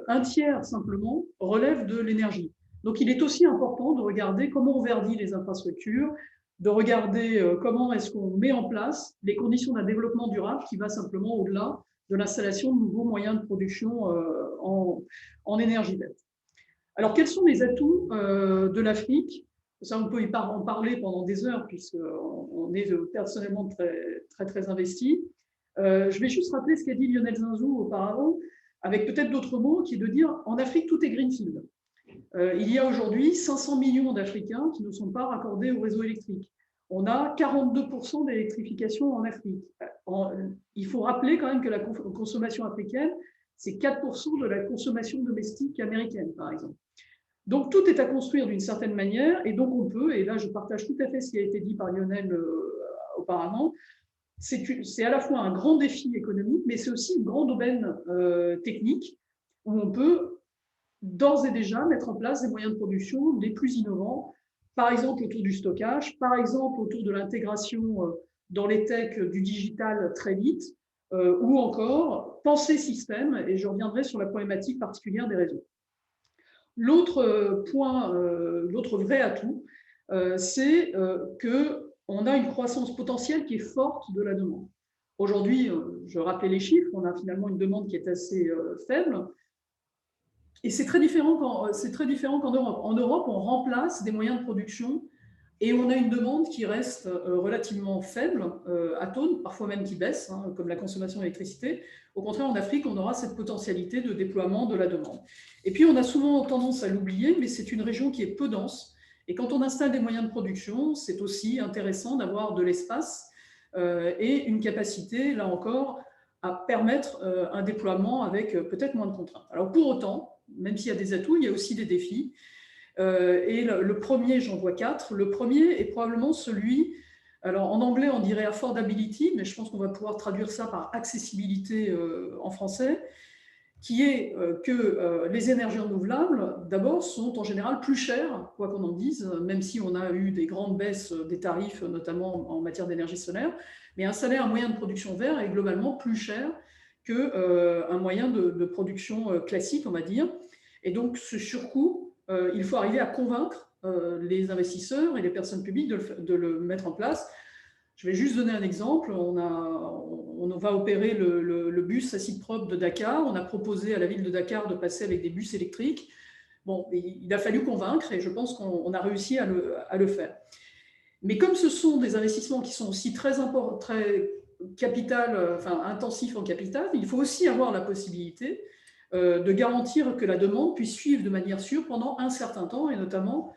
[SPEAKER 6] un tiers simplement relève de l'énergie. Donc, il est aussi important de regarder comment on verdit les infrastructures, de regarder comment est-ce qu'on met en place les conditions d'un développement durable qui va simplement au-delà de l'installation de nouveaux moyens de production en énergie verte. Alors, quels sont les atouts de l'Afrique ? Ça, on peut en parler pendant des heures puisqu'on est personnellement très, très, très investi. Je vais juste rappeler ce qu'a dit Lionel Zinzou auparavant, avec peut-être d'autres mots, qui est de dire en Afrique, tout est greenfield. Il y a aujourd'hui 500 millions d'Africains qui ne sont pas raccordés au réseau électrique. On a 42% d'électrification en Afrique. Il faut rappeler quand même que la consommation africaine, c'est 4% de la consommation domestique américaine, par exemple. Donc, tout est à construire d'une certaine manière, et donc on peut, et là je partage tout à fait ce qui a été dit par Lionel auparavant, c'est à la fois un grand défi économique, mais c'est aussi une grande aubaine technique, où on peut d'ores et déjà mettre en place des moyens de production les plus innovants, par exemple autour du stockage, par exemple autour de l'intégration dans les techs du digital très vite, ou encore penser système, et je reviendrai sur la problématique particulière des réseaux. L'autre point, l'autre vrai atout, c'est qu'on a une croissance potentielle qui est forte de la demande. Aujourd'hui, je rappelais les chiffres, on a finalement une demande qui est assez faible, et c'est très différent qu'en Europe. En Europe, on remplace des moyens de production et on a une demande qui reste relativement faible, atone, parfois même qui baisse, hein, comme la consommation d'électricité. Au contraire, en Afrique, on aura cette potentialité de déploiement de la demande. Et puis, on a souvent tendance à l'oublier, mais c'est une région qui est peu dense. Et quand on installe des moyens de production, c'est aussi intéressant d'avoir de l'espace et une capacité, là encore, à permettre un déploiement avec peut-être moins de contraintes. Alors, pour autant, même s'il y a des atouts, il y a aussi des défis. Et le premier, j'en vois 4. Le premier est probablement celui, alors en anglais on dirait affordability, mais je pense qu'on va pouvoir traduire ça par accessibilité en français, qui est que les énergies renouvelables, d'abord, sont en général plus chères, quoi qu'on en dise, même si on a eu des grandes baisses des tarifs, notamment en matière d'énergie solaire, mais installer un moyen de production vert est globalement plus cher qu'un moyen de production classique, on va dire. Et donc, ce surcoût, il faut arriver à convaincre les investisseurs et les personnes publiques de le mettre en place. Je vais juste donner un exemple. On va opérer le bus acide propre de Dakar. On a proposé à la ville de Dakar de passer avec des bus électriques. Bon, il a fallu convaincre et je pense qu'on a réussi à le faire. Mais comme ce sont des investissements qui sont aussi très intensifs en capital, il faut aussi avoir la possibilité de garantir que la demande puisse suivre de manière sûre pendant un certain temps, et notamment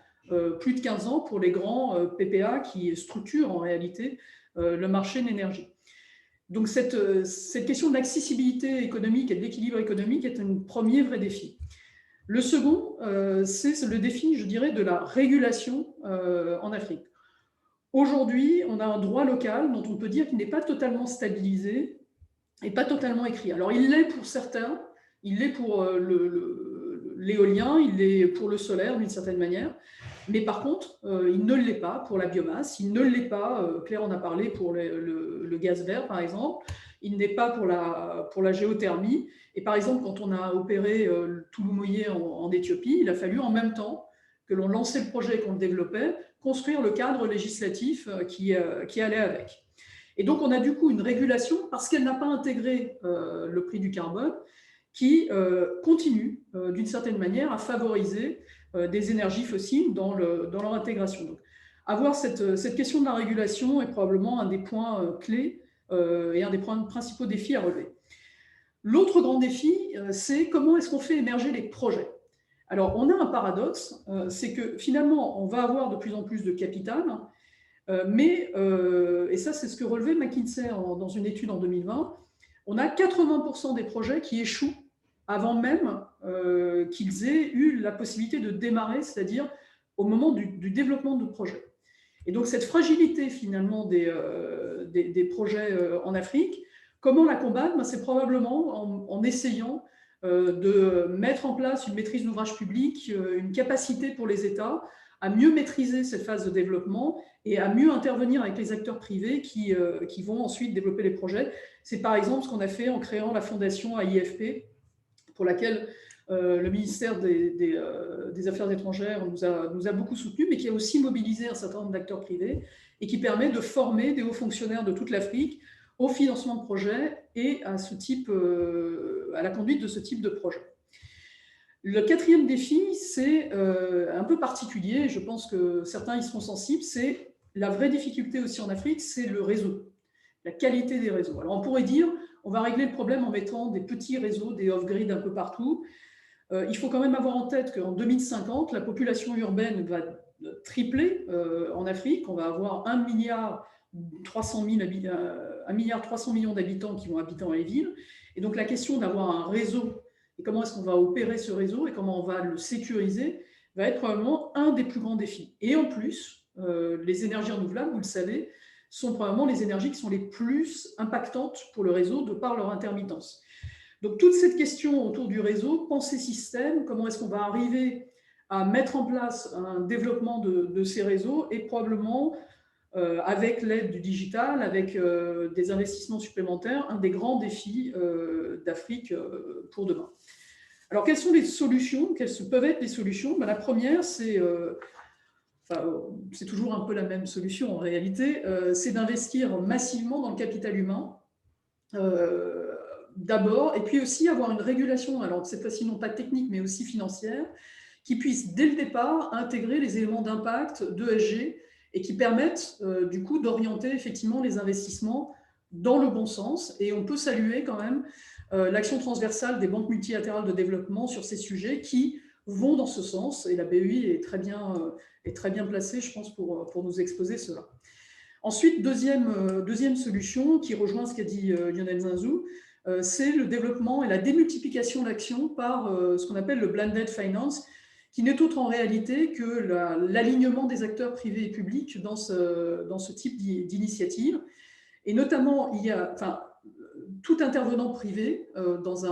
[SPEAKER 6] plus de 15 ans pour les grands PPA qui structurent en réalité le marché de l'énergie. Donc cette question de l'accessibilité économique et de l'équilibre économique est un premier vrai défi. Le second, c'est le défi, je dirais, de la régulation en Afrique. Aujourd'hui, on a un droit local dont on peut dire qu'il n'est pas totalement stabilisé et pas totalement écrit. Alors, il l'est pour certains, il l'est pour l'éolien, il l'est pour le solaire d'une certaine manière, mais par contre, il ne l'est pas pour la biomasse, il ne l'est pas, Claire en a parlé, pour le gaz vert, par exemple, il n'est pas pour la géothermie. Et par exemple, quand on a opéré Touloumoyé en Éthiopie, il a fallu en même temps que l'on lançait le projet et qu'on le développait, construire le cadre législatif qui allait avec. Et donc, on a du coup une régulation, parce qu'elle n'a pas intégré le prix du carbone, qui continue d'une certaine manière à favoriser des énergies fossiles dans leur intégration. Donc, avoir cette question de la régulation est probablement un des points clés et un des principaux défis à relever. L'autre grand défi, c'est comment est-ce qu'on fait émerger les projets. Alors, on a un paradoxe, c'est que finalement, on va avoir de plus en plus de capital, mais, et ça c'est ce que relevait McKinsey dans une étude en 2020, on a 80% des projets qui échouent avant même qu'ils aient eu la possibilité de démarrer, c'est-à-dire au moment du développement du projet. Et donc cette fragilité finalement des projets en Afrique, comment la combattre? C'est probablement en essayant de mettre en place une maîtrise d'ouvrage public, une capacité pour les États à mieux maîtriser cette phase de développement et à mieux intervenir avec les acteurs privés qui vont ensuite développer les projets. C'est par exemple ce qu'on a fait en créant la fondation AIFP, pour laquelle le ministère des Affaires étrangères nous a beaucoup soutenus, mais qui a aussi mobilisé un certain nombre d'acteurs privés et qui permet de former des hauts fonctionnaires de toute l'Afrique au financement de projets et à la conduite de ce type de projet. Le quatrième défi, c'est un peu particulier, je pense que certains y seront sensibles, c'est la vraie difficulté aussi en Afrique, c'est le réseau. la qualité des réseaux. Alors on pourrait dire, on va régler le problème en mettant des petits réseaux, des off-grid un peu partout. Il faut quand même avoir en tête qu'en 2050, la population urbaine va tripler en Afrique. On va avoir 1,3 milliard d'habitants qui vont habiter dans les villes. Et donc la question d'avoir un réseau et comment est-ce qu'on va opérer ce réseau et comment on va le sécuriser va être probablement un des plus grands défis. Et en plus, les énergies renouvelables, vous le savez, sont probablement les énergies qui sont les plus impactantes pour le réseau de par leur intermittence. Donc, toute cette question autour du réseau, penser système, comment est-ce qu'on va arriver à mettre en place un développement de ces réseaux et probablement, avec l'aide du digital, avec des investissements supplémentaires, un des grands défis d'Afrique pour demain. Alors, quelles sont les solutions? Quelles peuvent être les solutions? La première, c'est toujours un peu la même solution en réalité, c'est d'investir massivement dans le capital humain. D'abord, et puis aussi avoir une régulation, alors cette fois-ci non pas technique, mais aussi financière, qui puisse dès le départ intégrer les éléments d'impact d'ESG et qui permettent du coup d'orienter effectivement les investissements dans le bon sens. Et on peut saluer quand même l'action transversale des banques multilatérales de développement sur ces sujets qui vont dans ce sens. Et la BEI est très bien placée, je pense, pour nous exposer cela. Ensuite, deuxième solution qui rejoint ce qu'a dit Lionel Zinzou, c'est le développement et la démultiplication d'actions par ce qu'on appelle le blended finance, qui n'est autre en réalité que l'alignement des acteurs privés et publics dans ce type d'initiative. Et notamment, tout intervenant privé dans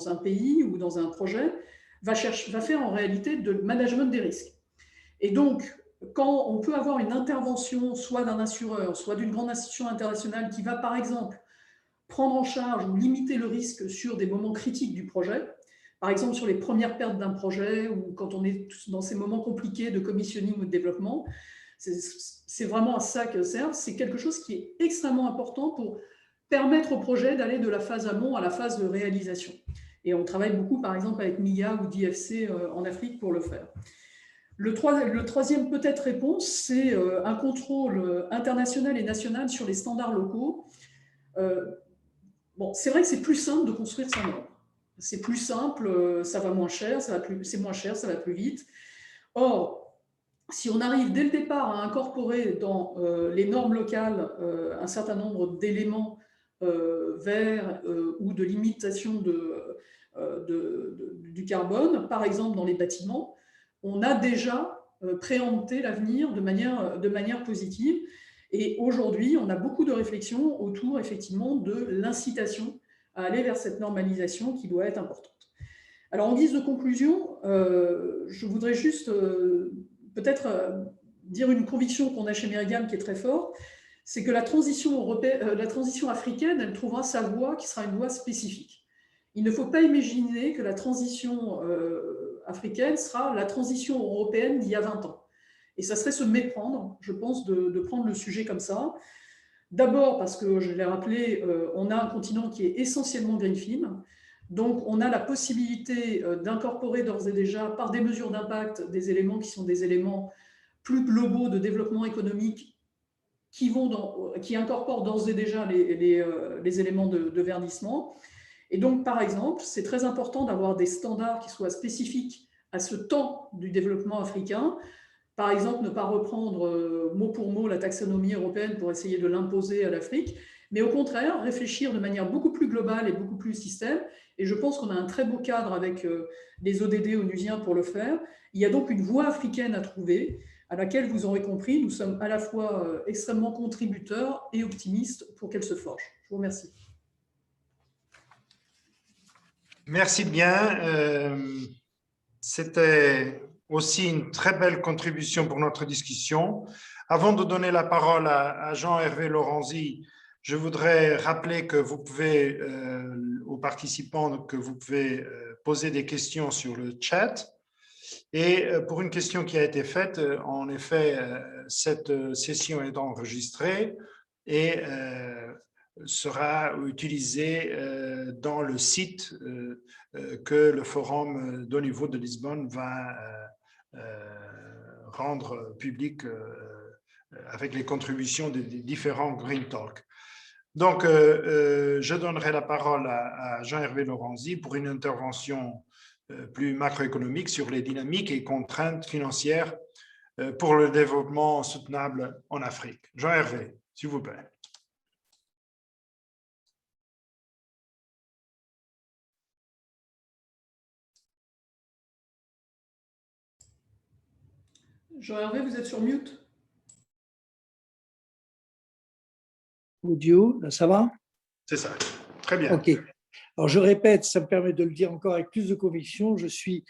[SPEAKER 6] un pays ou dans un projet va faire en réalité de management des risques. Et donc, quand on peut avoir une intervention soit d'un assureur, soit d'une grande institution internationale qui va, par exemple, prendre en charge ou limiter le risque sur des moments critiques du projet, par exemple sur les premières pertes d'un projet ou quand on est dans ces moments compliqués de commissioning ou de développement, c'est vraiment à ça que sert. C'est quelque chose qui est extrêmement important pour permettre au projet d'aller de la phase amont à la phase de réalisation. Et on travaille beaucoup, par exemple, avec MIGA ou DFC en Afrique pour le faire. Le troisième peut-être réponse, c'est un contrôle international et national sur les standards locaux. C'est vrai que c'est plus simple de construire sans normes. C'est plus simple, ça va moins cher, c'est moins cher, ça va plus vite. Or, si on arrive dès le départ à incorporer dans les normes locales un certain nombre d'éléments verts ou de limitation du carbone, par exemple dans les bâtiments, on a déjà préempté l'avenir de manière positive. Et aujourd'hui, on a beaucoup de réflexions autour, effectivement, de l'incitation à aller vers cette normalisation qui doit être importante. Alors, en guise de conclusion, je voudrais juste peut-être dire une conviction qu'on a chez Meridiam qui est très forte, c'est que la transition africaine, elle trouvera sa voie qui sera une voie spécifique. Il ne faut pas imaginer que la transition africaine sera la transition européenne d'il y a 20 ans. Et ça serait se méprendre, je pense, de prendre le sujet comme ça. D'abord parce que, je l'ai rappelé, on a un continent qui est essentiellement greenfield. Donc, on a la possibilité d'incorporer d'ores et déjà, par des mesures d'impact, des éléments qui sont des éléments plus globaux de développement économique qui incorporent d'ores et déjà les éléments de verdissement. Et donc, par exemple, c'est très important d'avoir des standards qui soient spécifiques à ce temps du développement africain. Par exemple, ne pas reprendre mot pour mot la taxonomie européenne pour essayer de l'imposer à l'Afrique, mais au contraire, réfléchir de manière beaucoup plus globale et beaucoup plus système. Et je pense qu'on a un très beau cadre avec les ODD onusiens pour le faire. Il y a donc une voie africaine à trouver, à laquelle, vous aurez compris, nous sommes à la fois extrêmement contributeurs et optimistes pour qu'elle se forge. Je vous remercie.
[SPEAKER 1] Merci bien. C'était aussi une très belle contribution pour notre discussion. Avant de donner la parole à Jean-Hervé Lorenzi, je voudrais rappeler que vous pouvez, aux participants, que vous pouvez poser des questions sur le chat. Et pour une question qui a été faite, en effet, cette session est enregistrée et sera utilisée dans le site que le Forum de haut niveau de Lisbonne va rendre public avec les contributions des différents Green Talk. Donc, je donnerai la parole à Jean-Hervé Lorenzi pour une intervention plus macroéconomique sur les dynamiques et contraintes financières pour le développement soutenable en Afrique. Jean-Hervé, s'il vous plaît.
[SPEAKER 6] Jean-Hervé, vous êtes sur mute?
[SPEAKER 7] Audio, là, ça va?
[SPEAKER 1] C'est ça, très bien.
[SPEAKER 7] OK. Alors, je répète, ça me permet de le dire encore avec plus de conviction, je suis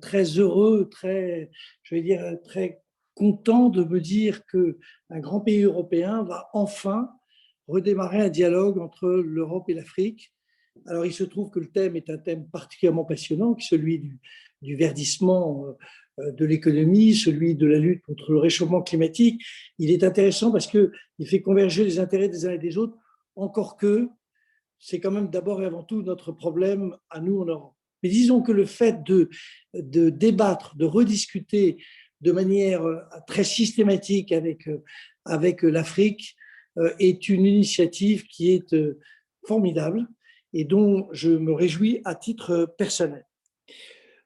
[SPEAKER 7] très heureux, très content de me dire qu'un grand pays européen va enfin redémarrer un dialogue entre l'Europe et l'Afrique. Alors, il se trouve que le thème est un thème particulièrement passionnant, qui est celui du verdissement de l'économie, celui de la lutte contre le réchauffement climatique. Il est intéressant parce qu'il fait converger les intérêts des uns et des autres, encore que c'est quand même d'abord et avant tout notre problème à nous en Europe. Mais disons que le fait de débattre, de rediscuter de manière très systématique avec l'Afrique est une initiative qui est formidable et dont je me réjouis à titre personnel.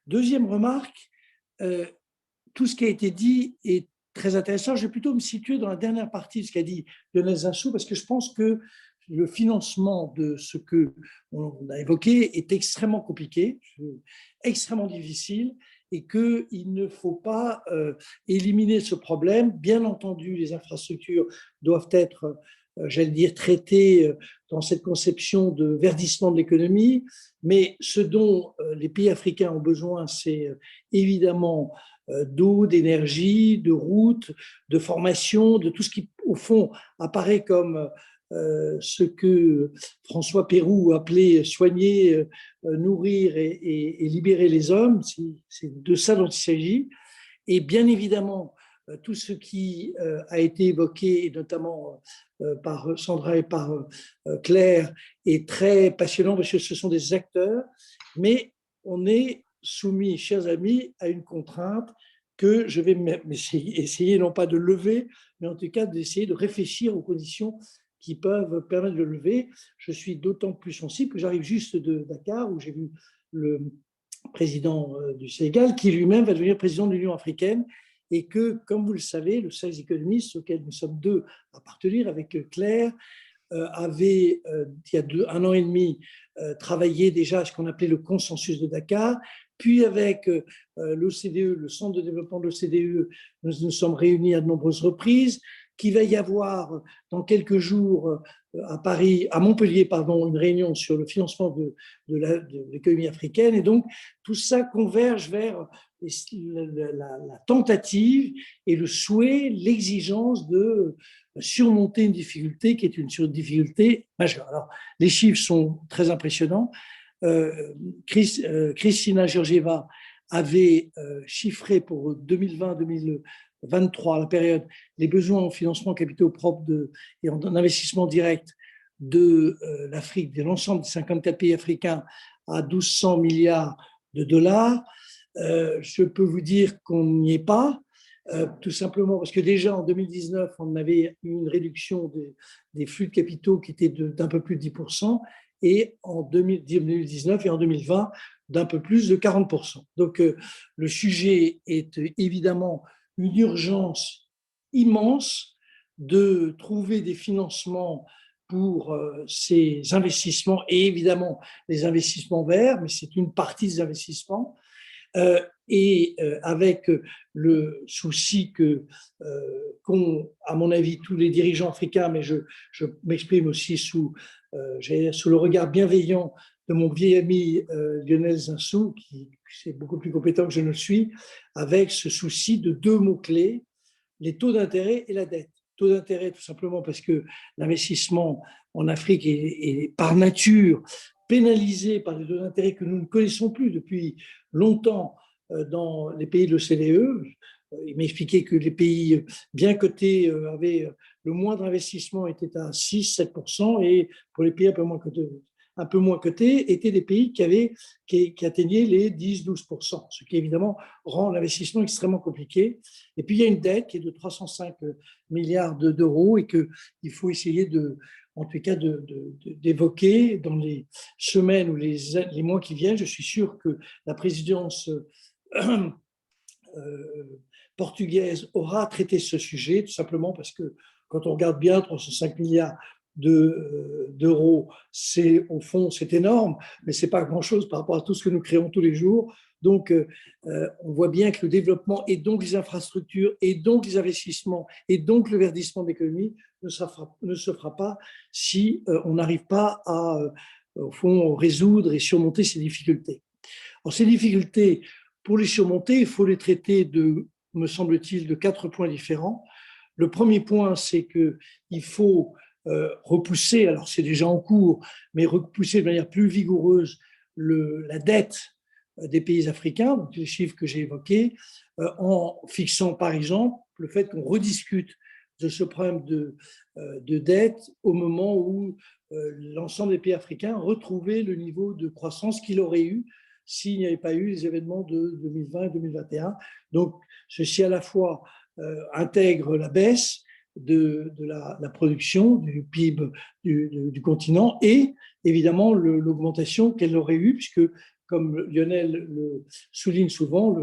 [SPEAKER 7] Deuxième remarque, tout ce qui a été dit est très intéressant. Je vais plutôt me situer dans la dernière partie de ce qu'a dit Lionel Zinsou, parce que je pense que le financement de ce qu'on a évoqué est extrêmement compliqué, extrêmement difficile, et qu'il ne faut pas éliminer ce problème. Bien entendu, les infrastructures doivent être, j'allais dire, traitées dans cette conception de verdissement de l'économie, mais ce dont les pays africains ont besoin, c'est évidemment d'eau, d'énergie, de routes, de formation, de tout ce qui, au fond, apparaît comme ce que François Pérou appelait soigner, nourrir et libérer les hommes. C'est de ça dont il s'agit. Et bien évidemment, tout ce qui a été évoqué, et notamment par Sandra et par Claire, est très passionnant parce que ce sont des acteurs, mais on est soumis, chers amis, à une contrainte que je vais essayer non pas de lever, mais en tout cas d'essayer de réfléchir aux conditions qui peuvent permettre de le lever. Je suis d'autant plus sensible que j'arrive juste de Dakar, où j'ai vu le président du Sénégal, qui lui-même va devenir président de l'Union africaine, et que, comme vous le savez, le Sales Economist, auquel nous sommes deux à appartenir avec Claire, avait, il y a 1 an et demi, travaillé déjà à ce qu'on appelait le consensus de Dakar, puis avec l'OCDE, le Centre de développement de l'OCDE, nous nous sommes réunis à de nombreuses reprises, qu'il va y avoir dans quelques jours à Montpellier, une réunion sur le financement de l'économie africaine. Et donc, tout ça converge vers la tentative et le souhait, l'exigence de surmonter une difficulté qui est une difficulté majeure. Alors, les chiffres sont très impressionnants. Kristalina Georgieva avait chiffré pour 2020-2023, la période, les besoins en financement capitaux propres et en investissement direct de l'Afrique, de l'ensemble des 54 pays africains, à 1200 milliards de dollars. Je peux vous dire qu'on n'y est pas, tout simplement parce que déjà en 2019, on avait eu une réduction des flux de capitaux qui était d'un peu plus de 10%, et en 2019 et en 2020, d'un peu plus de 40%. Donc, le sujet est évidemment une urgence immense de trouver des financements pour ces investissements, et évidemment les investissements verts, mais c'est une partie des investissements, avec le souci qu'ont, à mon avis, tous les dirigeants africains, mais je m'exprime aussi sous le regard bienveillant de mon vieil ami Lionel Zinsou, qui est beaucoup plus compétent que je ne le suis, avec ce souci de 2 mots-clés, les taux d'intérêt et la dette. Taux d'intérêt, tout simplement parce que l'investissement en Afrique est par nature pénalisé par des taux d'intérêt que nous ne connaissons plus depuis longtemps dans les pays de l'OCDE. Il m'a expliqué que les pays bien cotés avaient le moindre investissement était à 6-7%, et pour les pays un peu moins cotés étaient des pays qui atteignaient les 10-12%, ce qui évidemment rend l'investissement extrêmement compliqué. Et puis il y a une dette qui est de 305 milliards d'euros et qu'il faut essayer en tout cas d'évoquer dans les semaines ou les mois qui viennent. Je suis sûr que la présidence portugaise aura traité ce sujet, tout simplement parce que quand on regarde bien 305 milliards d'euros, au fond, c'est énorme, mais ce n'est pas grand-chose par rapport à tout ce que nous créons tous les jours. Donc, on voit bien que le développement et donc les infrastructures et donc les investissements et donc le verdissement de l'économie ne se fera pas si on n'arrive pas à, au fond, résoudre et surmonter ces difficultés. Alors, ces difficultés, pour les surmonter, il faut les traiter me semble-t-il, de 4 points différents. Le premier point, c'est qu'il faut repousser, alors c'est déjà en cours, mais repousser de manière plus vigoureuse la dette des pays africains, donc les chiffres que j'ai évoqués, en fixant par exemple le fait qu'on rediscute de ce problème de dette au moment où l'ensemble des pays africains retrouvaient le niveau de croissance qu'il aurait eu s'il n'y avait pas eu les événements de 2020 et 2021. Donc, ceci à la fois intègre la baisse de la production du PIB du continent et évidemment l'augmentation qu'elle aurait eue, puisque, comme Lionel le souligne souvent,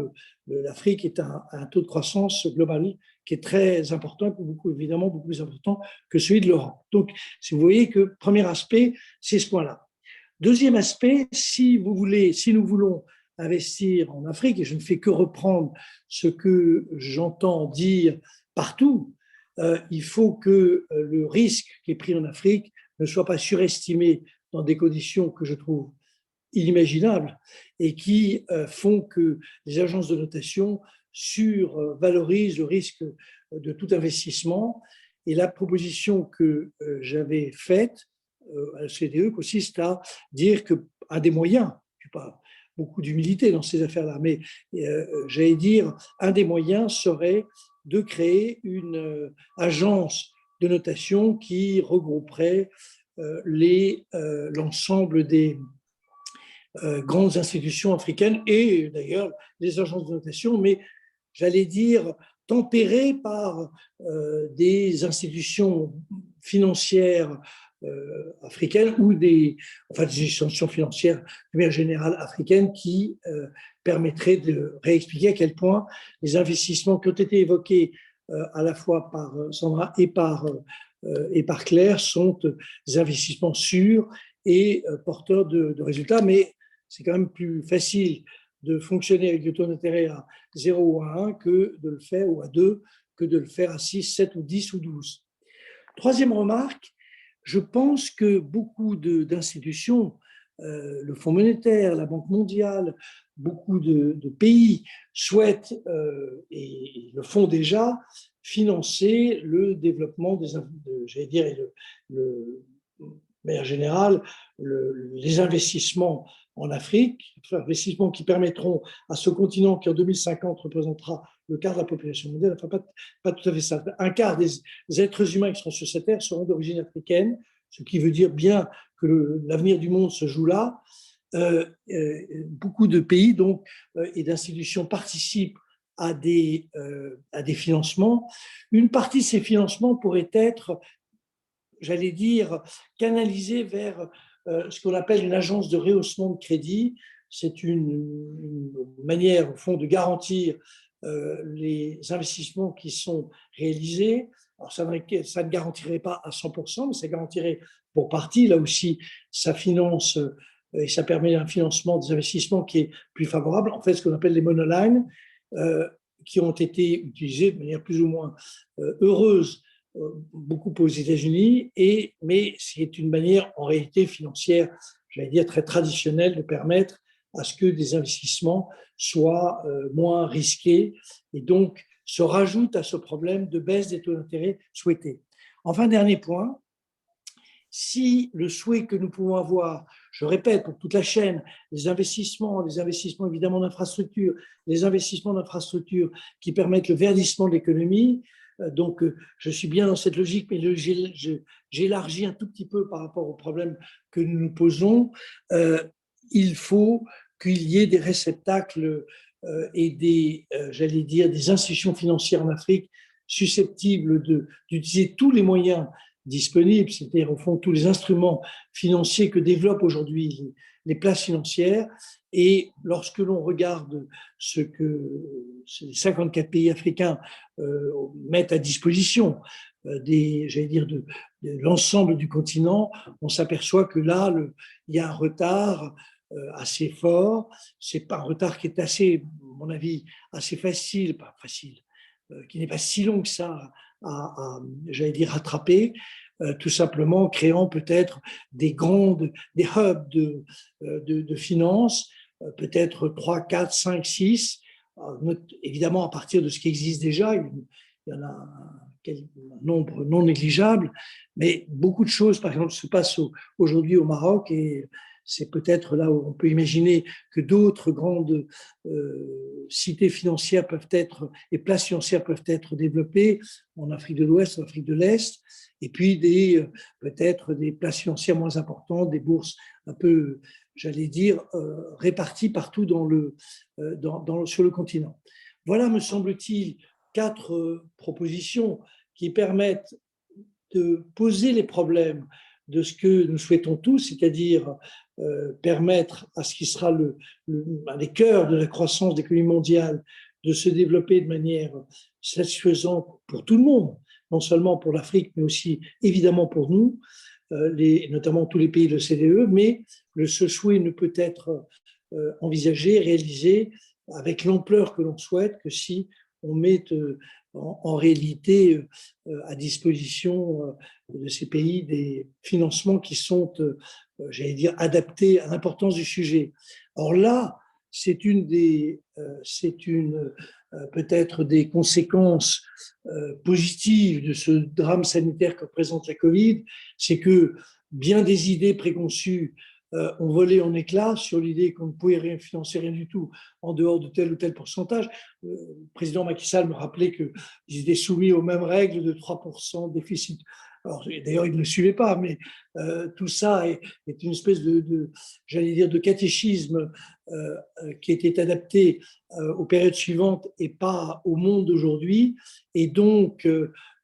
[SPEAKER 7] l'Afrique est un taux de croissance global qui est très important, évidemment beaucoup plus important que celui de l'Europe. Donc, si vous voyez que premier aspect, c'est ce point-là. Deuxième aspect, si nous voulons investir en Afrique, et je ne fais que reprendre ce que j'entends dire partout, il faut que le risque qui est pris en Afrique ne soit pas surestimé dans des conditions que je trouve inimaginables et qui font que les agences de notation survalorisent le risque de tout investissement. Et la proposition que j'avais faite à la CDE consiste à dire qu'un des moyens, je n'ai pas beaucoup d'humilité dans ces affaires-là, mais j'allais dire, un des moyens serait de créer une agence de notation qui regrouperait l'ensemble des grandes institutions africaines et d'ailleurs les agences de notation, mais j'allais dire tempérées par des institutions financières africaines ou des institutions financières de manière générale africaines qui permettraient de réexpliquer à quel point les investissements qui ont été évoqués à la fois par Sandra et par Claire sont des investissements sûrs et porteurs de résultats, mais c'est quand même plus facile de fonctionner avec le taux d'intérêt à 0 ou à 1 que de le faire, ou à 2, que de le faire à 6, 7 ou 10 ou 12. Troisième remarque, je pense que beaucoup d'institutions, le Fonds monétaire, la Banque mondiale, beaucoup de pays souhaitent, et le font déjà, financer le développement j'allais dire, de manière générale, les investissements en Afrique, investissements qui permettront à ce continent qui en 2050 représentera le quart de la population mondiale, enfin pas tout à fait ça, un quart des êtres humains qui seront sur cette terre seront d'origine africaine, ce qui veut dire bien que l'avenir du monde se joue là. Beaucoup de pays donc, et d'institutions participent à des financements. Une partie de ces financements pourrait être, j'allais dire, canalisée vers ce qu'on appelle une agence de rehaussement de crédit. C'est une manière, au fond, de garantir les investissements qui sont réalisés. Alors, ça ne garantirait pas à 100%, mais ça garantirait pour partie. Là aussi, ça finance et ça permet un financement des investissements qui est plus favorable. En fait, ce qu'on appelle les monolines, qui ont été utilisés de manière plus ou moins heureuse beaucoup aux États-Unis, mais c'est une manière en réalité financière, j'allais dire très traditionnelle, de permettre à ce que des investissements soient moins risqués et donc se rajoutent à ce problème de baisse des taux d'intérêt souhaités. Enfin, dernier point, si le souhait que nous pouvons avoir, je répète pour toute la chaîne, les investissements évidemment d'infrastructures, les investissements d'infrastructures qui permettent le verdissement de l'économie, donc je suis bien dans cette logique, mais j'élargis un tout petit peu par rapport au problème que nous nous posons. Il faut qu'il y ait des réceptacles et j'allais dire, des institutions financières en Afrique susceptibles d'utiliser tous les moyens disponibles, c'est-à-dire au fond tous les instruments financiers que développent aujourd'hui les places financières. Et lorsque l'on regarde ce que les 54 pays africains mettent à disposition j'allais dire de l'ensemble du continent, on s'aperçoit que là, il y a un retard assez fort. C'est pas un retard qui est assez, à mon avis, assez facile, pas facile, qui n'est pas si long que ça j'allais dire, rattraper, tout simplement créant peut-être des hubs de finances, peut-être 3, 4, 5, 6, évidemment à partir de ce qui existe déjà, il y en a un nombre non négligeable, mais beaucoup de choses, par exemple, se passent aujourd'hui au Maroc, et c'est peut-être là où on peut imaginer que d'autres grandes cités financières peuvent être, et places financières peuvent être développées en Afrique de l'Ouest, en Afrique de l'Est, et puis peut-être des places financières moins importantes, des bourses un peu, j'allais dire, réparties partout sur le continent. Voilà, me semble-t-il, 4 propositions qui permettent de poser les problèmes de ce que nous souhaitons tous, c'est-à-dire permettre à ce qui sera les cœurs de la croissance de l'économie mondiale de se développer de manière satisfaisante pour tout le monde, non seulement pour l'Afrique, mais aussi évidemment pour nous, notamment tous les pays de l'OCDE, mais ce souhait ne peut être envisagé, réalisé avec l'ampleur que l'on souhaite que si on met en réalité à disposition de ces pays des financements qui sont, j'allais dire, adaptés à l'importance du sujet. Or là, c'est peut-être des conséquences positives de ce drame sanitaire que représente la Covid, c'est que bien des idées préconçues ont volé en éclats sur l'idée qu'on ne pouvait financer rien du tout en dehors de tel ou tel pourcentage. Le président Macky Sall me rappelait qu'ils étaient soumis aux mêmes règles de 3% de déficit. Alors, d'ailleurs, ils ne le suivaient pas, mais tout ça est une espèce j'allais dire, de catéchisme qui était adapté aux périodes suivantes et pas au monde d'aujourd'hui. Et donc,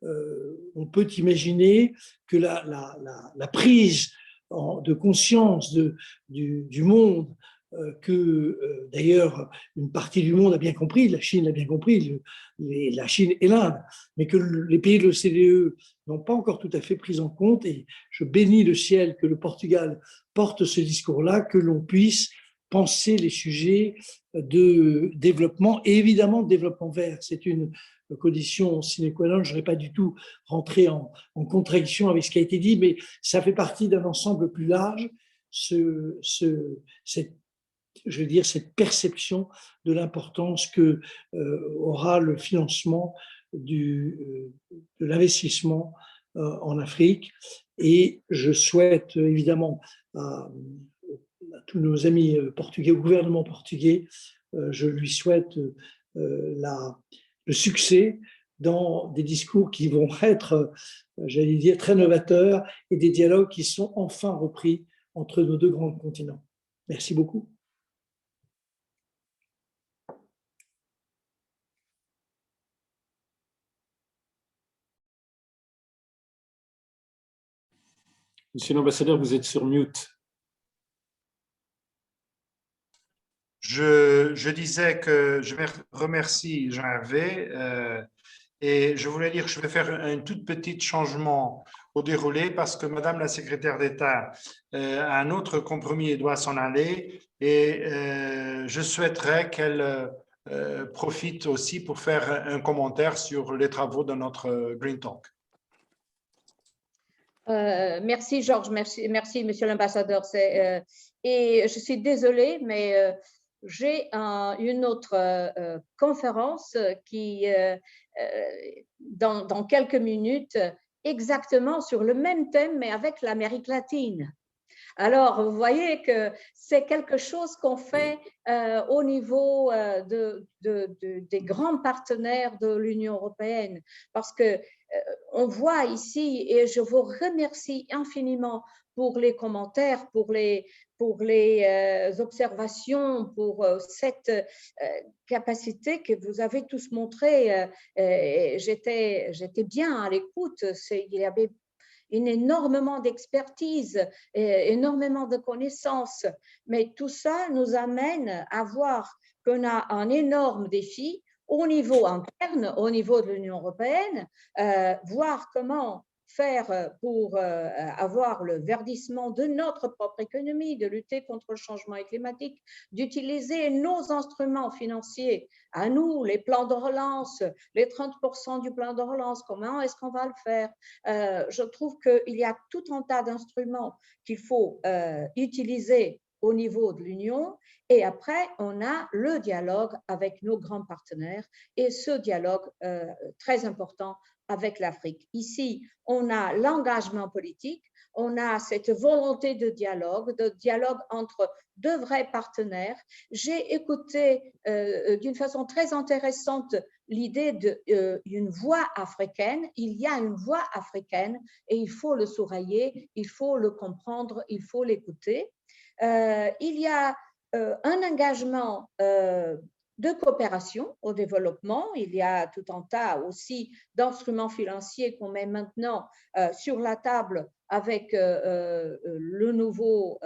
[SPEAKER 7] on peut imaginer que la prise de conscience du monde que d'ailleurs une partie du monde a bien compris, la Chine l'a bien compris, la Chine et l'Inde, mais que les pays de l'OCDE n'ont pas encore tout à fait pris en compte, et je bénis le ciel que le Portugal porte ce discours-là, que l'on puisse penser les sujets de développement, et évidemment de développement vert. C'est une condition sine qua non. Je n'aurais pas du tout rentré en contradiction avec ce qui a été dit, mais ça fait partie d'un ensemble plus large, cette perception de l'importance que aura le financement de l'investissement en Afrique. Et je souhaite évidemment à tous nos amis portugais, au gouvernement portugais, je lui souhaite le succès dans des discours qui vont être, j'allais dire, très novateurs, et des dialogues qui sont enfin repris entre nos deux grands continents. Merci beaucoup.
[SPEAKER 4] Monsieur l'ambassadeur, vous êtes sur mute.
[SPEAKER 1] Je disais que je remercie Jean-Hervé et je voulais dire que je vais faire un tout petit changement au déroulé parce que Madame la secrétaire d'État a un autre compromis et doit s'en aller, et je souhaiterais qu'elle profite aussi pour faire un commentaire sur les travaux de notre Green Talk.
[SPEAKER 2] Merci Georges, merci Monsieur l'ambassadeur. Et je suis désolée, mais j'ai une autre conférence qui, dans quelques minutes, exactement sur le même thème, mais avec l'Amérique latine. Alors, vous voyez que c'est quelque chose qu'on fait au niveau des grands partenaires de l'Union européenne, parce que on voit ici, et je vous remercie infiniment pour les commentaires, pour les observations, pour cette capacité que vous avez tous montrée. J'étais bien à l'écoute. énormément d'expertise, énormément de connaissances. Mais tout ça nous amène à voir qu'on a un énorme défi au niveau interne, au niveau de l'Union européenne, voir comment faire pour avoir le verdissement de notre propre économie, de lutter contre le changement climatique, d'utiliser nos instruments financiers à nous, les plans de relance, les 30% du plan de relance, comment est-ce qu'on va le faire? Je trouve qu'il y a tout un tas d'instruments qu'il faut utiliser au niveau de l'Union, et après, on a le dialogue avec nos grands partenaires, et ce dialogue très important avec l'Afrique. Ici, on a l'engagement politique, on a cette volonté de dialogue entre deux vrais partenaires. J'ai écouté d'une façon très intéressante l'idée d'une voix africaine. Il y a une voix africaine et il faut le surveiller, il faut le comprendre, il faut l'écouter. Il y a un engagement de coopération au développement. Il y a tout un tas aussi d'instruments financiers qu'on met maintenant sur la table avec les nouveaux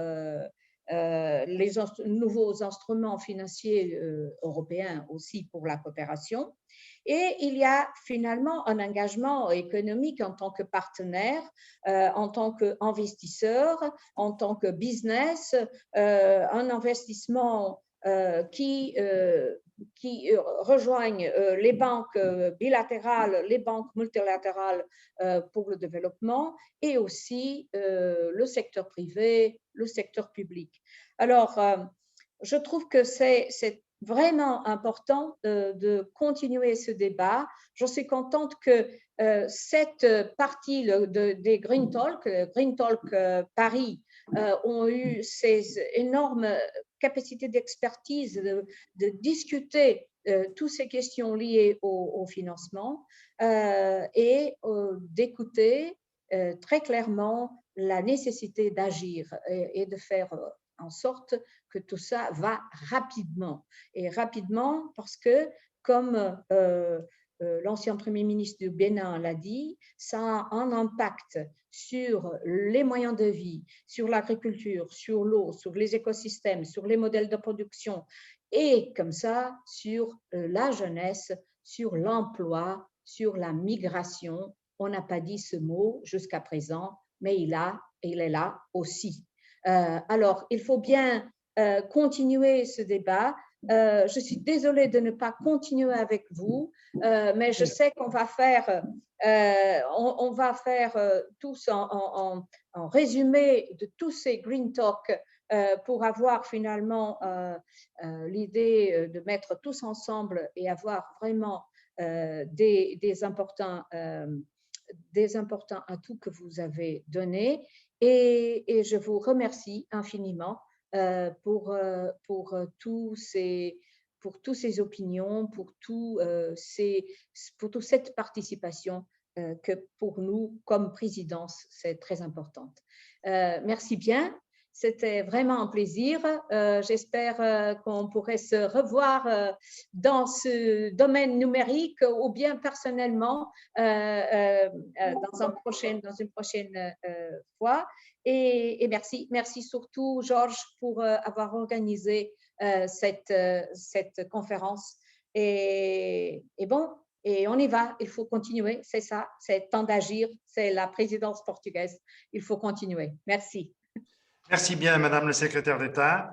[SPEAKER 2] instruments financiers européens aussi pour la coopération. Et il y a finalement un engagement économique en tant que partenaire, en tant qu'investisseur, en tant que business, un investissement qui rejoignent les banques bilatérales, les banques multilatérales pour le développement et aussi le secteur privé, le secteur public. Alors, je trouve que c'est vraiment important de continuer ce débat. Je suis contente que cette partie des Green Talk Paris, ont eu ces énormes capacités d'expertise de discuter toutes ces questions liées au financement et d'écouter très clairement la nécessité d'agir et de faire en sorte que tout ça va rapidement. Et rapidement parce que, comme l'ancien Premier ministre du Bénin l'a dit, ça a un impact sur les moyens de vie, sur l'agriculture, sur l'eau, sur les écosystèmes, sur les modèles de production et comme ça sur la jeunesse, sur l'emploi, sur la migration. On n'a pas dit ce mot jusqu'à présent, mais il est là aussi. Alors, il faut bien continuer ce débat. Je suis désolée de ne pas continuer avec vous, mais je sais qu'on va faire, tous en résumé de tous ces Green Talk pour avoir finalement l'idée de mettre tous ensemble et avoir vraiment des importants atouts que vous avez donnés. Et je vous remercie infiniment pour toutes ces opinions, pour toute cette participation que pour nous, comme présidence, c'est très importante. Merci bien. C'était vraiment un plaisir. J'espère qu'on pourrait se revoir dans ce domaine numérique ou bien personnellement dans une prochaine fois. Et merci. Merci surtout, Georges, pour avoir organisé cette conférence. Et bon, et on y va. Il faut continuer. C'est ça. C'est temps d'agir. C'est la présidence portugaise. Il faut continuer. Merci.
[SPEAKER 1] Merci bien, Madame le secrétaire d'État.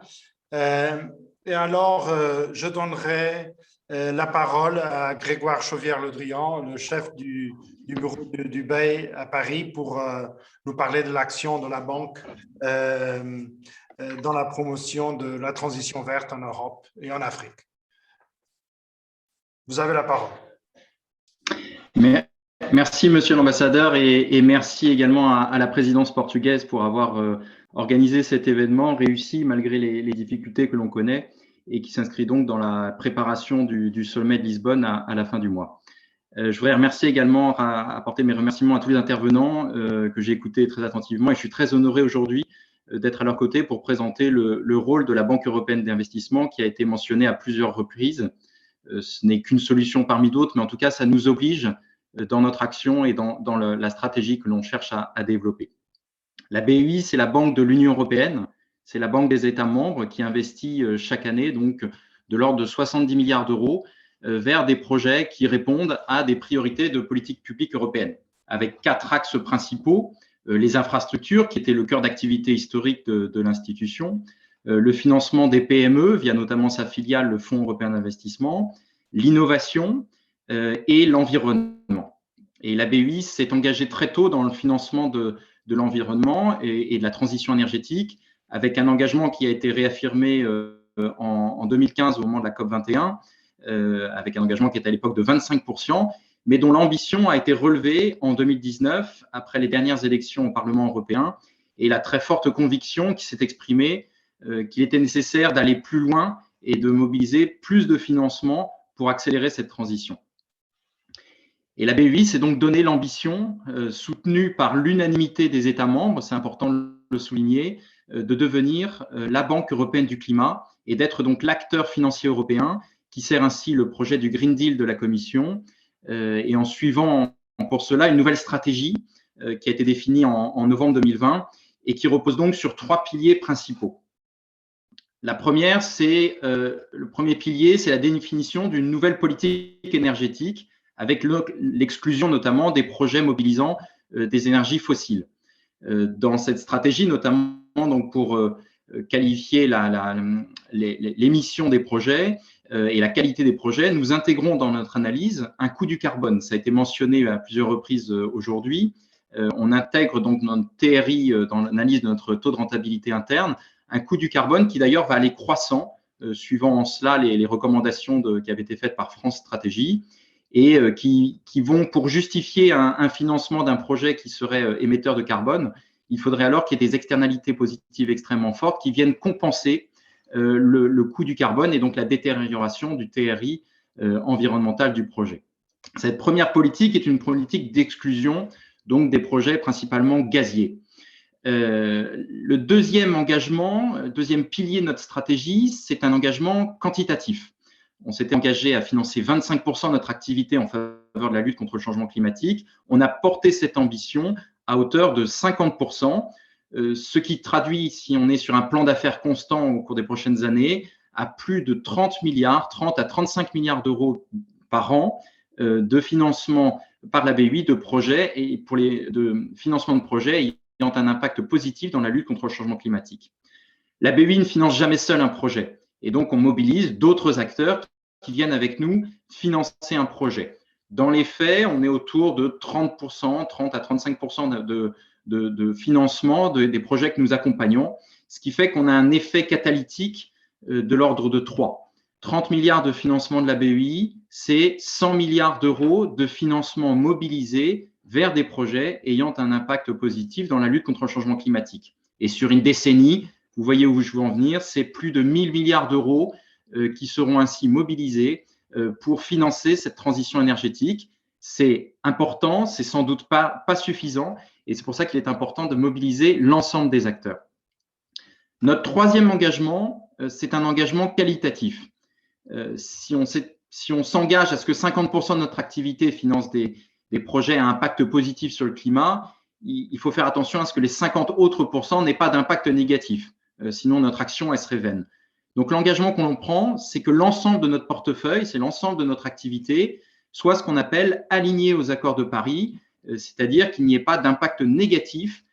[SPEAKER 1] Et alors, je donnerai la parole à Grégoire Chauvière-Le Drian, le chef du bureau du BEI à Paris, pour nous parler de l'action de la banque dans la promotion de la transition verte en Europe et en Afrique. Vous avez la parole.
[SPEAKER 8] Merci, Monsieur l'ambassadeur, et merci également à la présidence portugaise pour avoir organisé cet événement réussi malgré les difficultés que l'on connaît et qui s'inscrit donc dans la préparation du sommet de Lisbonne à la fin du mois. Je voudrais remercier également, apporter mes remerciements à tous les intervenants que j'ai écoutés très attentivement, et je suis très honoré aujourd'hui d'être à leur côté pour présenter le rôle de la Banque européenne d'investissement qui a été mentionné à plusieurs reprises. Ce n'est qu'une solution parmi d'autres, mais en tout cas, ça nous oblige dans notre action et dans la stratégie que l'on cherche à développer. La BEI, c'est la banque de l'Union européenne, c'est la banque des États membres qui investit chaque année donc de l'ordre de 70 milliards d'euros vers des projets qui répondent à des priorités de politique publique européenne, avec 4 axes principaux, les infrastructures, qui étaient le cœur d'activité historique de l'institution, le financement des PME, via notamment sa filiale, le Fonds européen d'investissement, l'innovation et l'environnement. Et la BEI s'est engagée très tôt dans le financement de l'environnement et de la transition énergétique, avec un engagement qui a été réaffirmé en 2015 au moment de la COP21, avec un engagement qui était à l'époque de 25%, mais dont l'ambition a été relevée en 2019, après les dernières élections au Parlement européen, et la très forte conviction qui s'est exprimée qu'il était nécessaire d'aller plus loin et de mobiliser plus de financement pour accélérer cette transition. Et la BEI s'est donc donné l'ambition, soutenue par l'unanimité des États membres, c'est important de le souligner, de devenir la Banque européenne du climat et d'être donc l'acteur financier européen qui sert ainsi le projet du Green Deal de la Commission et en suivant pour cela une nouvelle stratégie qui a été définie en novembre 2020 et qui repose donc sur 3 piliers principaux. La première, le premier pilier, c'est la définition d'une nouvelle politique énergétique avec l'exclusion notamment des projets mobilisant des énergies fossiles. Dans cette stratégie, notamment donc pour qualifier l'émission des projets et la qualité des projets, nous intégrons dans notre analyse un coût du carbone. Ça a été mentionné à plusieurs reprises aujourd'hui. On intègre donc notre TRI dans l'analyse de notre taux de rentabilité interne, un coût du carbone qui d'ailleurs va aller croissant, suivant en cela les recommandations qui avaient été faites par France Stratégie, et qui vont, pour justifier un financement d'un projet qui serait émetteur de carbone, il faudrait alors qu'il y ait des externalités positives extrêmement fortes qui viennent compenser le coût du carbone et donc la détérioration du TRI environnemental du projet. Cette première politique est une politique d'exclusion donc des projets principalement gaziers. Le deuxième pilier de notre stratégie, c'est un engagement quantitatif. On s'était engagé à financer 25% de notre activité en faveur de la lutte contre le changement climatique. On a porté cette ambition à hauteur de 50%, ce qui traduit, si on est sur un plan d'affaires constant au cours des prochaines années, à plus de 30 à 35 milliards d'euros par an de financement par la BEI de projets et de financement de projets ayant un impact positif dans la lutte contre le changement climatique. La BEI ne finance jamais seule un projet. Et donc, on mobilise d'autres acteurs qui viennent avec nous financer un projet. Dans les faits, on est autour de 30 à 35% de financement des projets que nous accompagnons, ce qui fait qu'on a un effet catalytique de l'ordre de 3. 30 milliards de financement de la BEI, c'est 100 milliards d'euros de financement mobilisés vers des projets ayant un impact positif dans la lutte contre le changement climatique. Et sur une décennie, vous voyez où je veux en venir, c'est plus de 1000 milliards d'euros qui seront ainsi mobilisés pour financer cette transition énergétique. C'est important, c'est sans doute pas suffisant, et c'est pour ça qu'il est important de mobiliser l'ensemble des acteurs. Notre troisième engagement, c'est un engagement qualitatif. Si on s'engage à ce que 50% de notre activité finance des projets à impact positif sur le climat, il faut faire attention à ce que les 50 autres pourcents n'aient pas d'impact négatif. Sinon, notre action, elle serait vaine. Donc, l'engagement qu'on prend, c'est que l'ensemble de notre portefeuille, c'est l'ensemble de notre activité, soit ce qu'on appelle aligné aux accords de Paris, c'est-à-dire qu'il n'y ait pas d'impact négatif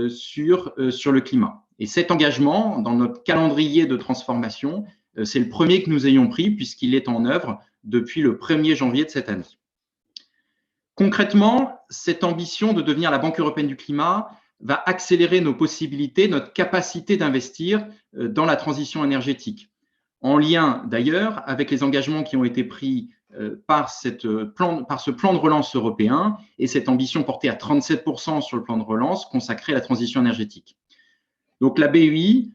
[SPEAKER 8] sur le climat. Et cet engagement, dans notre calendrier de transformation, c'est le premier que nous ayons pris puisqu'il est en œuvre depuis le 1er janvier de cette année. Concrètement, cette ambition de devenir la Banque européenne du climat va accélérer nos possibilités, notre capacité d'investir dans la transition énergétique. En lien d'ailleurs avec les engagements qui ont été pris par ce plan de relance européen et cette ambition portée à 37% sur le plan de relance consacré à la transition énergétique. Donc la BEI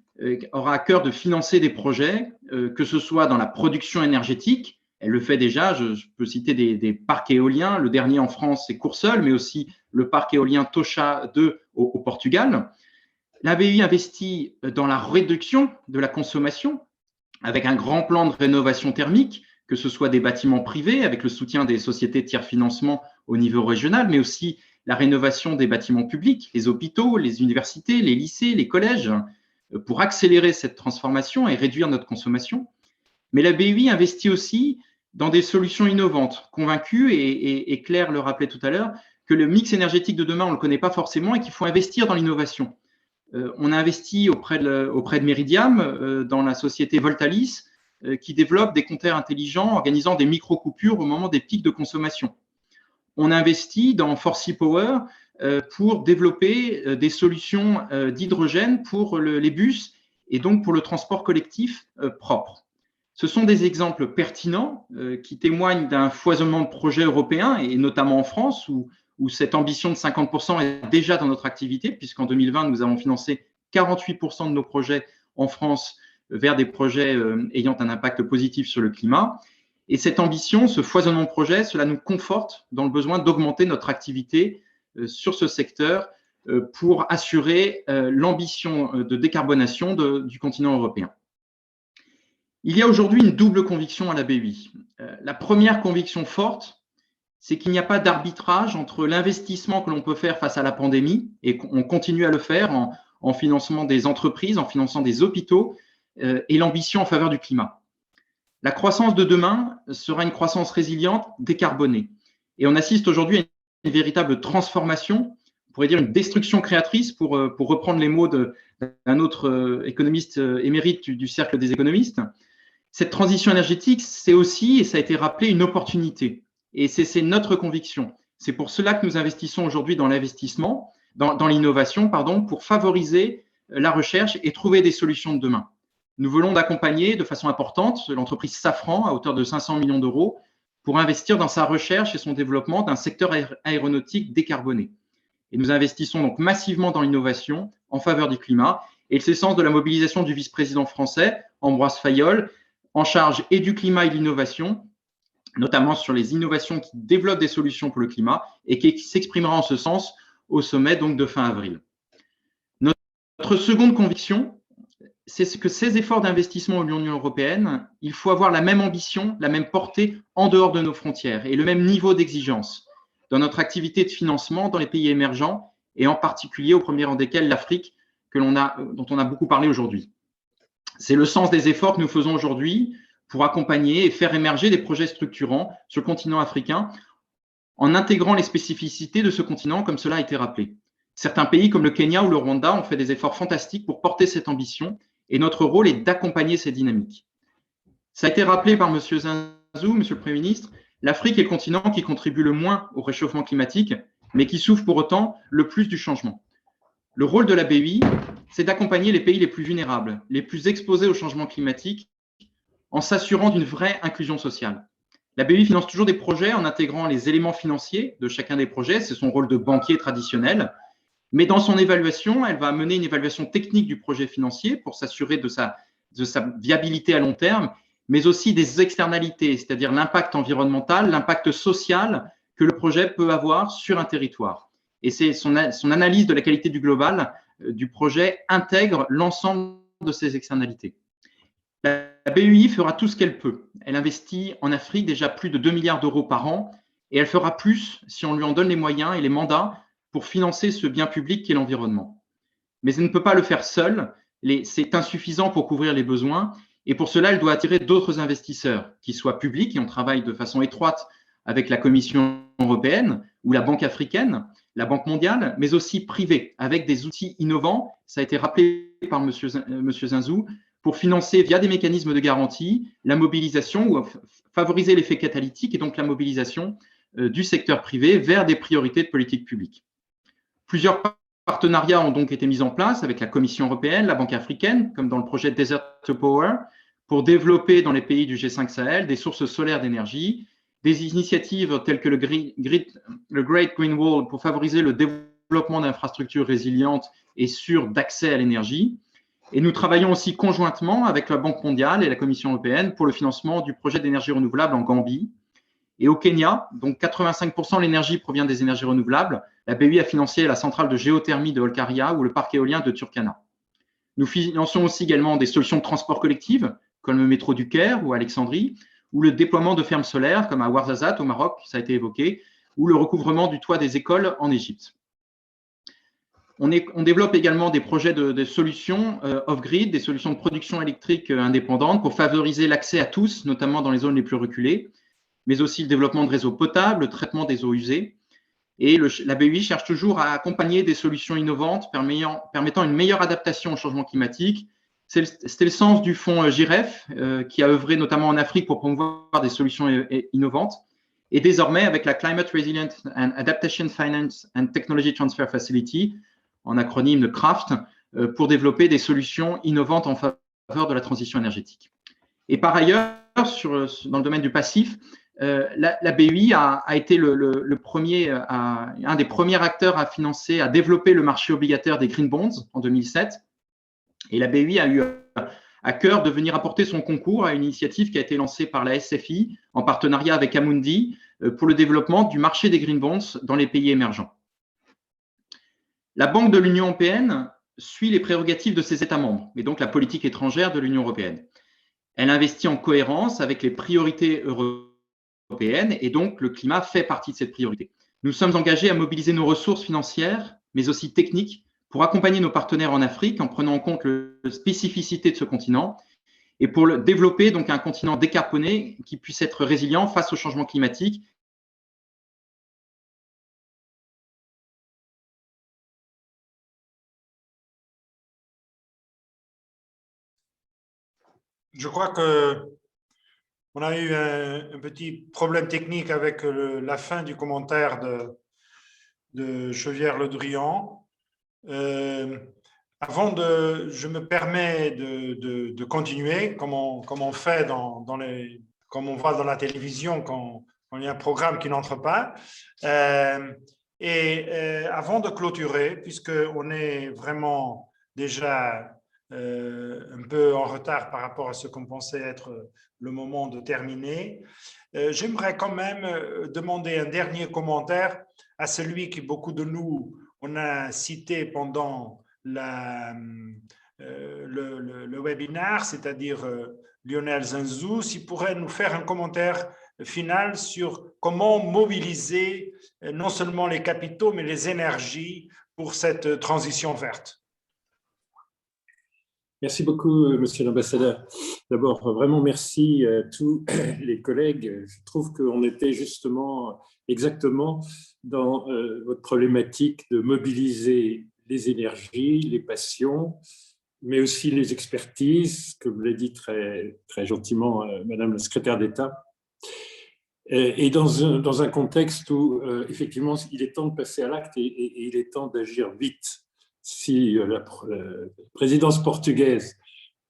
[SPEAKER 8] aura à cœur de financer des projets, que ce soit dans la production énergétique. Elle le fait déjà, je peux citer des parcs éoliens. Le dernier en France, c'est Courseulles, mais aussi le parc éolien Tocha 2 au Portugal. La BEI investit dans la réduction de la consommation avec un grand plan de rénovation thermique, que ce soit des bâtiments privés avec le soutien des sociétés de tiers financement au niveau régional, mais aussi la rénovation des bâtiments publics, les hôpitaux, les universités, les lycées, les collèges, pour accélérer cette transformation et réduire notre consommation. Mais la BEI investit aussi dans des solutions innovantes, convaincue, et Claire le rappelait tout à l'heure, que le mix énergétique de demain, on ne le connaît pas forcément et qu'il faut investir dans l'innovation. On a investi auprès de Meridiam, dans la société Voltalis, qui développe des compteurs intelligents organisant des micro-coupures au moment des pics de consommation. On a investi dans Forsea Power pour développer des solutions d'hydrogène pour les bus et donc pour le transport collectif propre. Ce sont des exemples pertinents qui témoignent d'un foisonnement de projets européens et notamment en France où cette ambition de 50% est déjà dans notre activité, puisqu'en 2020, nous avons financé 48% de nos projets en France vers des projets ayant un impact positif sur le climat. Et cette ambition, ce foisonnement de projets, cela nous conforte dans le besoin d'augmenter notre activité sur ce secteur pour assurer l'ambition de décarbonation du continent européen. Il y a aujourd'hui une double conviction à la BEI. La première conviction forte, c'est qu'il n'y a pas d'arbitrage entre l'investissement que l'on peut faire face à la pandémie, et on continue à le faire en finançant des entreprises, en finançant des hôpitaux, et l'ambition en faveur du climat. La croissance de demain sera une croissance résiliente, décarbonée. Et on assiste aujourd'hui à une véritable transformation, on pourrait dire une destruction créatrice, pour reprendre les mots d'un autre économiste émérite du cercle des économistes. Cette transition énergétique, c'est aussi, et ça a été rappelé, une opportunité. Et c'est notre conviction. C'est pour cela que nous investissons aujourd'hui dans l'investissement, dans l'innovation, pour favoriser la recherche et trouver des solutions de demain. Nous voulons d'accompagner de façon importante l'entreprise Safran à hauteur de 500 millions d'euros pour investir dans sa recherche et son développement d'un secteur aéronautique décarboné. Et nous investissons donc massivement dans l'innovation en faveur du climat. Et c'est le sens de la mobilisation du vice-président français, Ambroise Fayol, en charge et du climat et de l'innovation, notamment sur les innovations qui développent des solutions pour le climat et qui s'exprimera en ce sens au sommet donc de fin avril. Notre seconde conviction, c'est que ces efforts d'investissement de l'Union européenne, il faut avoir la même ambition, la même portée en dehors de nos frontières et le même niveau d'exigence dans notre activité de financement dans les pays émergents et en particulier au premier rang desquels l'Afrique dont on a beaucoup parlé aujourd'hui. C'est le sens des efforts que nous faisons aujourd'hui pour accompagner et faire émerger des projets structurants sur le continent africain en intégrant les spécificités de ce continent comme cela a été rappelé. Certains pays comme le Kenya ou le Rwanda ont fait des efforts fantastiques pour porter cette ambition et notre rôle est d'accompagner ces dynamiques. Ça a été rappelé par M. Zinzou, Monsieur le Premier ministre, l'Afrique est le continent qui contribue le moins au réchauffement climatique, mais qui souffre pour autant le plus du changement. Le rôle de la BEI, c'est d'accompagner les pays les plus vulnérables, les plus exposés au changement climatique, en s'assurant d'une vraie inclusion sociale. La BEI finance toujours des projets en intégrant les éléments financiers de chacun des projets, c'est son rôle de banquier traditionnel, mais dans son évaluation, elle va mener une évaluation technique du projet financier pour s'assurer de sa viabilité à long terme, mais aussi des externalités, c'est-à-dire l'impact environnemental, l'impact social que le projet peut avoir sur un territoire. Et c'est son analyse de la qualité du global du projet intègre l'ensemble de ces externalités. La BEI fera tout ce qu'elle peut. Elle investit en Afrique déjà plus de 2 milliards d'euros par an et elle fera plus si on lui en donne les moyens et les mandats pour financer ce bien public qu'est l'environnement. Mais elle ne peut pas le faire seule, c'est insuffisant pour couvrir les besoins et pour cela, elle doit attirer d'autres investisseurs qui soient publics et on travaille de façon étroite avec la Commission européenne ou la Banque africaine, la Banque mondiale, mais aussi privés avec des outils innovants, ça a été rappelé par M. Zinzou, pour financer via des mécanismes de garantie la mobilisation ou favoriser l'effet catalytique et donc la mobilisation du secteur privé vers des priorités de politique publique. Plusieurs partenariats ont donc été mis en place avec la Commission européenne, la Banque africaine, comme dans le projet Desert to Power, pour développer dans les pays du G5 Sahel des sources solaires d'énergie, des initiatives telles que le Great Green Wall pour favoriser le développement d'infrastructures résilientes et sûres d'accès à l'énergie. Et nous travaillons aussi conjointement avec la Banque mondiale et la Commission européenne pour le financement du projet d'énergie renouvelable en Gambie. Et au Kenya, donc 85% de l'énergie provient des énergies renouvelables, la BEI a financé la centrale de géothermie de Olkaria ou le parc éolien de Turkana. Nous finançons aussi également des solutions de transport collectif, comme le métro du Caire ou Alexandrie, ou le déploiement de fermes solaires comme à Ouarzazate au Maroc, ça a été évoqué, ou le recouvrement du toit des écoles en Égypte. On développe également des projets de solutions off-grid, des solutions de production électrique indépendantes pour favoriser l'accès à tous, notamment dans les zones les plus reculées, mais aussi le développement de réseaux potables, le traitement des eaux usées. Et la BEI cherche toujours à accompagner des solutions innovantes permettant une meilleure adaptation au changement climatique. C'était le sens du fonds GIREF, qui a œuvré notamment en Afrique pour promouvoir des solutions innovantes. Et désormais, avec la Climate Resilient and Adaptation Finance and Technology Transfer Facility, en acronyme de CRAFT, pour développer des solutions innovantes en faveur de la transition énergétique. Et par ailleurs, dans le domaine du passif, la BEI a été un des premiers acteurs à financer, à développer le marché obligataire des Green Bonds en 2007. Et la BEI a eu à cœur de venir apporter son concours à une initiative qui a été lancée par la SFI en partenariat avec Amundi pour le développement du marché des Green Bonds dans les pays émergents. La Banque de l'Union européenne suit les prérogatives de ses États membres, et donc la politique étrangère de l'Union européenne. Elle investit en cohérence avec les priorités européennes, et donc le climat fait partie de cette priorité. Nous sommes engagés à mobiliser nos ressources financières, mais aussi techniques, pour accompagner nos partenaires en Afrique en prenant en compte les spécificités de ce continent et pour développer donc un continent décarboné qui puisse être résilient face au changement climatique.
[SPEAKER 1] Je crois qu'on a eu un petit problème technique avec la fin du commentaire de Chauvière-Le Drian. Je me permets de continuer, comme on fait comme on voit dans la télévision quand il y a un programme qui n'entre pas. Avant de clôturer, puisqu'on est vraiment déjà un peu en retard par rapport à ce qu'on pensait être le moment de terminer, j'aimerais quand même demander un dernier commentaire à celui que beaucoup de nous on a cité pendant le webinaire, c'est-à-dire Lionel Zinzou, s'il pourrait nous faire un commentaire final sur comment mobiliser non seulement les capitaux, mais les énergies pour cette transition verte.
[SPEAKER 4] Merci beaucoup, Monsieur l'ambassadeur. D'abord, vraiment merci à tous les collègues. Je trouve qu'on était justement exactement dans votre problématique de mobiliser les énergies, les passions, mais aussi les expertises, comme l'a dit très, très gentiment Madame la secrétaire d'État. Et dans un contexte où, effectivement, il est temps de passer à l'acte et il est temps d'agir vite. Si la présidence portugaise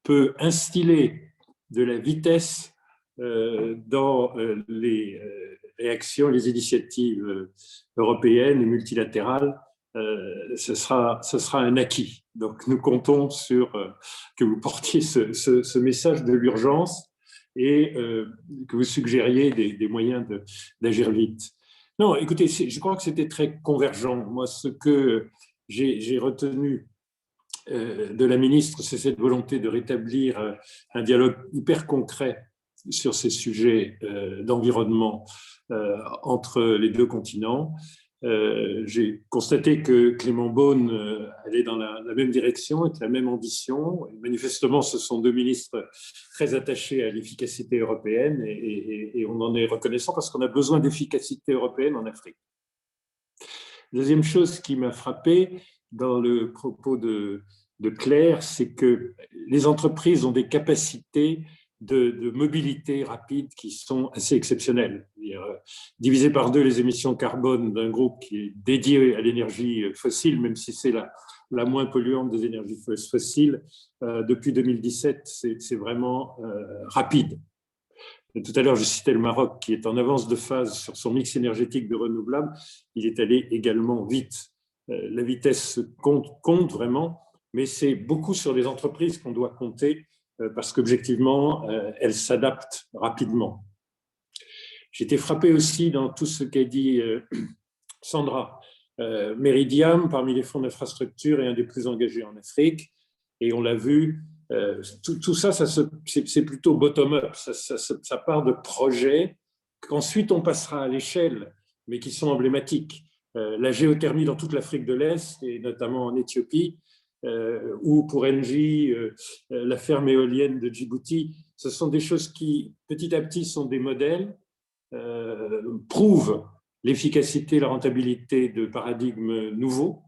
[SPEAKER 4] peut instiller de la vitesse dans les réactions, les initiatives européennes et multilatérales, ce sera un acquis. Donc nous comptons sur que vous portiez ce message de l'urgence et que vous suggériez des moyens d'agir vite. Non, écoutez, je crois que c'était très convergent. Moi, ce que j'ai retenu de la ministre, c'est cette volonté de rétablir un dialogue hyper concret sur ces sujets d'environnement entre les deux continents. J'ai constaté que Clément Beaune allait dans la même direction, avec la même ambition. Et manifestement, ce sont deux ministres très attachés à l'efficacité européenne et on en est reconnaissant parce qu'on a besoin d'efficacité européenne en Afrique. Deuxième chose qui m'a frappé dans le propos de Claire, c'est que les entreprises ont des capacités de mobilité rapide qui sont assez exceptionnelles. Diviser par deux les émissions carbone d'un groupe qui est dédié à l'énergie fossile, même si c'est la moins polluante des énergies fossiles, depuis 2017, c'est vraiment rapide. Et tout à l'heure, je citais le Maroc qui est en avance de phase sur son mix énergétique de renouvelables. Il est allé également vite. La vitesse compte vraiment, mais c'est beaucoup sur les entreprises qu'on doit compter parce qu'objectivement, elles s'adaptent rapidement. J'ai été frappé aussi dans tout ce qu'a dit Sandra. Meridiam, parmi les fonds d'infrastructure, est un des plus engagés en Afrique. Et on l'a vu, tout ça, c'est plutôt bottom-up. Ça part de projets qu'ensuite on passera à l'échelle mais qui sont emblématiques. La géothermie dans toute l'Afrique de l'Est, et notamment en Éthiopie, ou pour Engie, la ferme éolienne de Djibouti, ce sont des choses qui, petit à petit, sont des modèles, prouvent l'efficacité, la rentabilité de paradigmes nouveaux.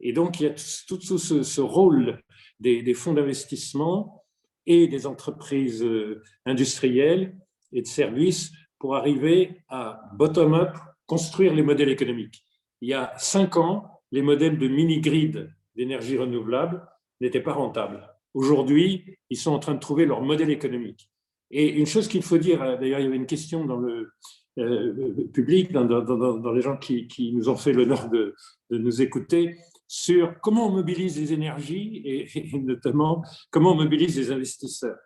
[SPEAKER 4] Et donc, il y a tout ce rôle des fonds d'investissement et des entreprises industrielles et de services pour arriver à bottom-up, construire les modèles économiques. Il y a 5 ans, les modèles de mini-grid d'énergie renouvelable n'étaient pas rentables. Aujourd'hui, ils sont en train de trouver leur modèle économique. Et une chose qu'il faut dire, d'ailleurs, il y avait une question dans le public, dans les gens qui nous ont fait l'honneur de nous écouter, sur comment on mobilise les énergies et notamment comment on mobilise les investisseurs.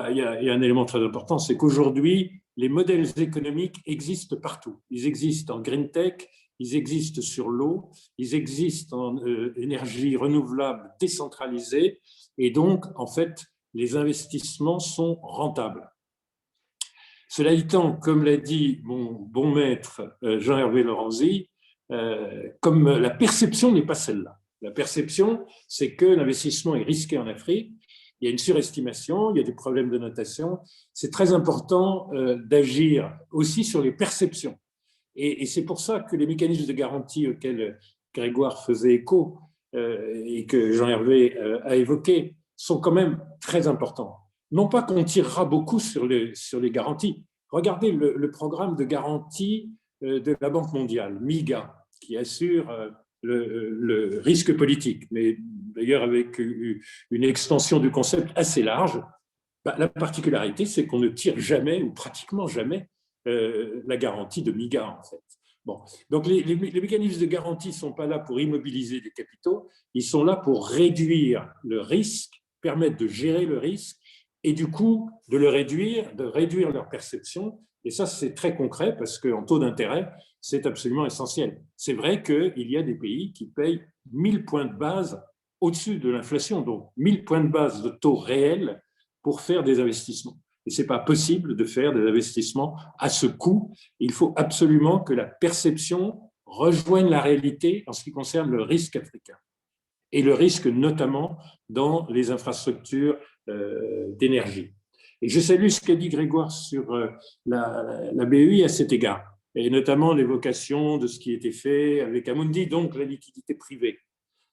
[SPEAKER 4] Il y a un élément très important, c'est qu'aujourd'hui, les modèles économiques existent partout. Ils existent en green tech, ils existent sur l'eau, ils existent en énergie renouvelable décentralisée, et donc, en fait, les investissements sont rentables. Cela étant, comme l'a dit mon bon maître Jean-Hervé Lorenzi, comme la perception n'est pas celle-là. La perception, c'est que l'investissement est risqué en Afrique, il y a une surestimation, il y a des problèmes de notation. C'est très important d'agir aussi sur les perceptions. Et c'est pour ça que les mécanismes de garantie auxquels Grégoire faisait écho et que Jean-Hervé a évoqué sont quand même très importants. Non pas qu'on tirera beaucoup sur les garanties. Regardez le programme de garantie de la Banque mondiale, MIGA, qui assure le risque politique, mais d'ailleurs avec une extension du concept assez large. La particularité, c'est qu'on ne tire jamais, ou pratiquement jamais, la garantie de MIGA, en fait. Bon. Donc, les mécanismes de garantie ne sont pas là pour immobiliser des capitaux, ils sont là pour réduire le risque, permettre de gérer le risque, et du coup, de réduire leur perception. Et ça, c'est très concret, parce qu'en taux d'intérêt, c'est absolument essentiel. C'est vrai qu'il y a des pays qui payent 1000 points de base au-dessus de l'inflation, donc 1000 points de base de taux réel pour faire des investissements. Et ce n'est pas possible de faire des investissements à ce coût. Il faut absolument que la perception rejoigne la réalité en ce qui concerne le risque africain. Et le risque notamment dans les infrastructures d'énergie. Et je salue ce qu'a dit Grégoire sur la BEI à cet égard, et notamment l'évocation de ce qui était fait avec Amundi, donc la liquidité privée.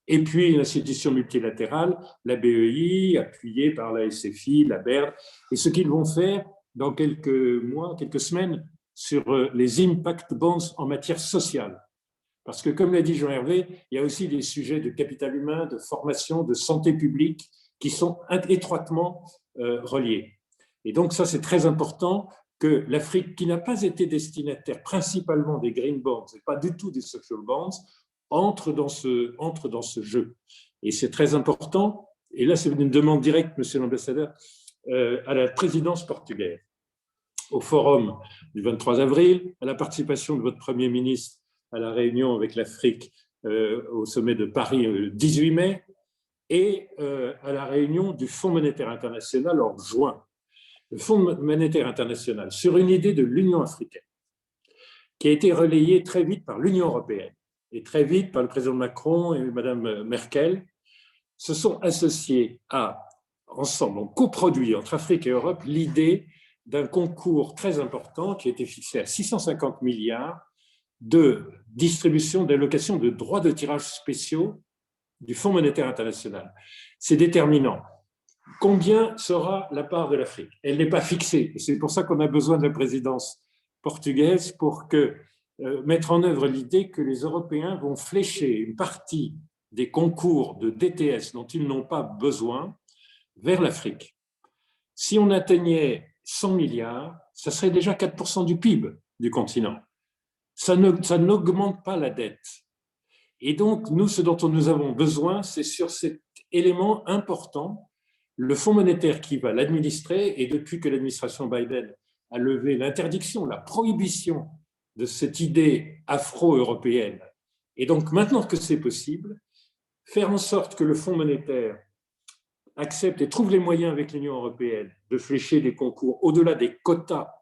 [SPEAKER 4] Et puis l'institution multilatérale, la BEI, appuyée par la SFI, la BERD, et ce qu'ils vont faire dans quelques mois, quelques semaines, sur les impact bonds en matière sociale. Parce que, comme l'a dit Jean-Hervé, il y a aussi des sujets de capital humain, de formation, de santé publique qui sont étroitement reliés. Et donc ça, c'est très important que l'Afrique, qui n'a pas été destinataire principalement des green bonds et pas du tout des social bonds, entre dans ce jeu. Et c'est très important, et là c'est une demande directe, monsieur l'ambassadeur, à la présidence portugaise, au forum du 23 avril, à la participation de votre Premier ministre à la réunion avec l'Afrique au sommet de Paris le 18 mai, et à la réunion du Fonds monétaire international en juin. Le Fonds monétaire international, sur une idée de l'Union africaine, qui a été relayée très vite par l'Union européenne et très vite par le président Macron et Madame Merkel, se sont associés ensemble, ont coproduit entre Afrique et Europe l'idée d'un concours très important qui a été fixé à 650 milliards de distribution, d'allocation de droits de tirage spéciaux du Fonds monétaire international. C'est déterminant. Combien sera la part de l'Afrique? Elle n'est pas fixée. C'est pour ça qu'on a besoin de la présidence portugaise pour mettre en œuvre l'idée que les Européens vont flécher une partie des concours de DTS dont ils n'ont pas besoin vers l'Afrique. Si on atteignait 100 milliards, ça serait déjà 4% du PIB du continent. Ça n'augmente pas la dette. Et donc, nous, ce dont nous avons besoin, c'est sur cet élément important, le Fonds monétaire qui va l'administrer, et depuis que l'administration Biden a levé l'interdiction, la prohibition de cette idée afro-européenne, et donc maintenant que c'est possible, faire en sorte que le Fonds monétaire accepte et trouve les moyens avec l'Union européenne de flécher des concours au-delà des quotas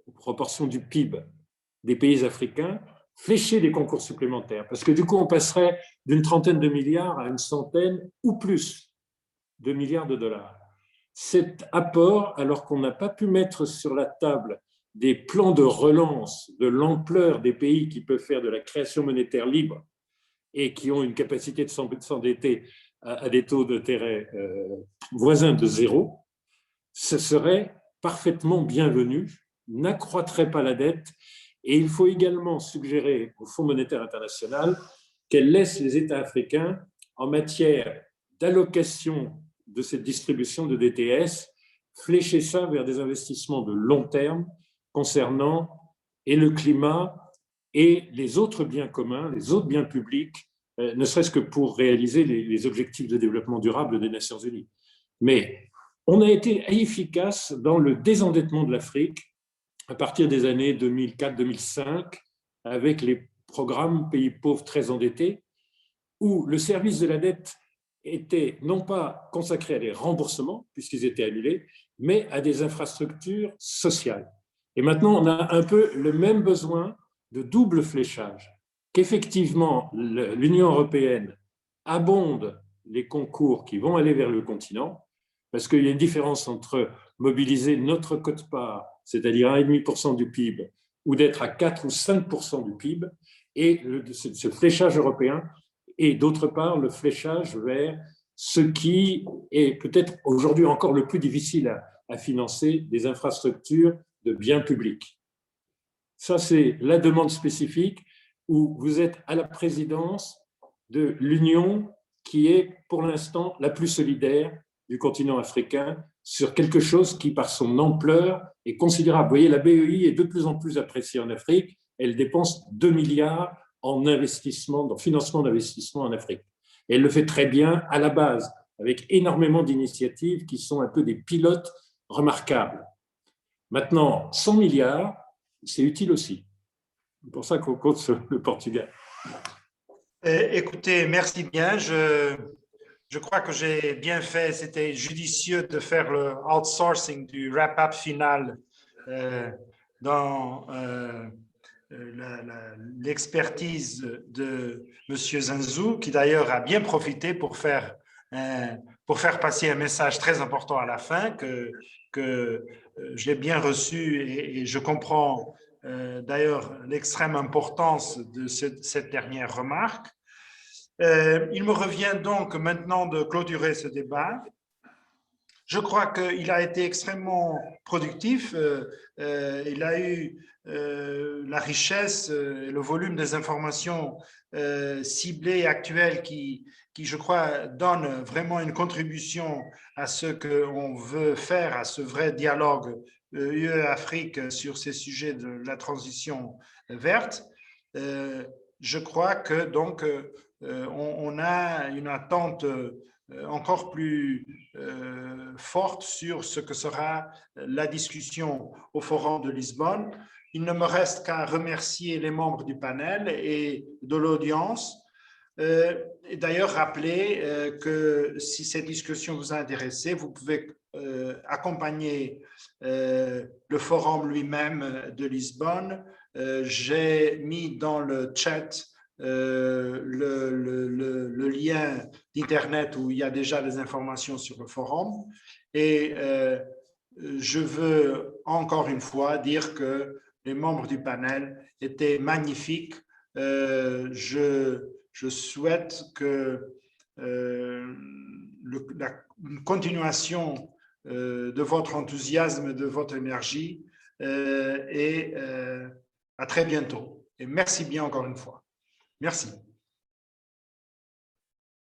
[SPEAKER 4] aux proportions du PIB des pays africains, flécher des concours supplémentaires, parce que du coup, on passerait d'une trentaine de milliards à une centaine ou plus de milliards de dollars. Cet apport, alors qu'on n'a pas pu mettre sur la table des plans de relance de l'ampleur des pays qui peuvent faire de la création monétaire libre et qui ont une capacité de s'endetter à des taux d'intérêt voisins de zéro, ce serait parfaitement bienvenu, n'accroîtrait pas la dette. Et il faut également suggérer au Fonds monétaire international qu'elle laisse les États africains en matière d'allocation de cette distribution de DTS, flécher ça vers des investissements de long terme concernant et le climat et les autres biens communs, les autres biens publics, ne serait-ce que pour réaliser les objectifs de développement durable des Nations Unies. Mais on a été efficace dans le désendettement de l'Afrique à partir des années 2004-2005, avec les programmes pays pauvres très endettés, où le service de la dette était non pas consacré à des remboursements, puisqu'ils étaient annulés, mais à des infrastructures sociales. Et maintenant, on a un peu le même besoin de double fléchage, qu'effectivement l'Union européenne abonde les concours qui vont aller vers le continent, parce qu'il y a une différence entre mobiliser notre quote-part, c'est-à-dire 1,5% du PIB, ou d'être à 4 ou 5% du PIB, et ce fléchage européen, et d'autre part le fléchage vers ce qui est peut-être aujourd'hui encore le plus difficile à financer, des infrastructures de biens publics. Ça, c'est la demande spécifique où vous êtes à la présidence de l'Union qui est pour l'instant la plus solidaire du continent africain sur quelque chose qui, par son ampleur, est considérable. Vous voyez, la BEI est de plus en plus appréciée en Afrique. Elle dépense 2 milliards en investissement, dans financement d'investissement en Afrique. Et elle le fait très bien à la base, avec énormément d'initiatives qui sont un peu des pilotes remarquables. Maintenant, 100 milliards, c'est utile aussi. C'est pour ça qu'on compte sur le Portugal.
[SPEAKER 1] Écoutez, merci bien. Je crois que j'ai bien fait. C'était judicieux de faire le outsourcing du wrap-up final dans l'expertise de M. Zanzou, qui d'ailleurs a bien profité pour faire passer un message très important à la fin que j'ai bien reçu et je comprends d'ailleurs l'extrême importance de cette dernière remarque. Il me revient donc maintenant de clôturer ce débat. Je crois qu'il a été extrêmement productif. Il a eu la richesse et le volume des informations ciblées et actuelles qui, je crois, donnent vraiment une contribution à ce qu'on veut faire, à ce vrai dialogue UE-Afrique sur ces sujets de la transition verte. Je crois que donc on a une attente encore plus forte sur ce que sera la discussion au Forum de Lisbonne. Il ne me reste qu'à remercier les membres du panel et de l'audience. Et d'ailleurs, rappeler que si cette discussion vous a intéressé, vous pouvez accompagner le forum lui-même de Lisbonne. J'ai mis dans le chat le lien d'Internet où il y a déjà des informations sur le forum. Et je veux encore une fois dire que les membres du panel étaient magnifiques. Je souhaite que une continuation de votre enthousiasme, de votre énergie et à très bientôt. Et merci bien encore une fois. Merci.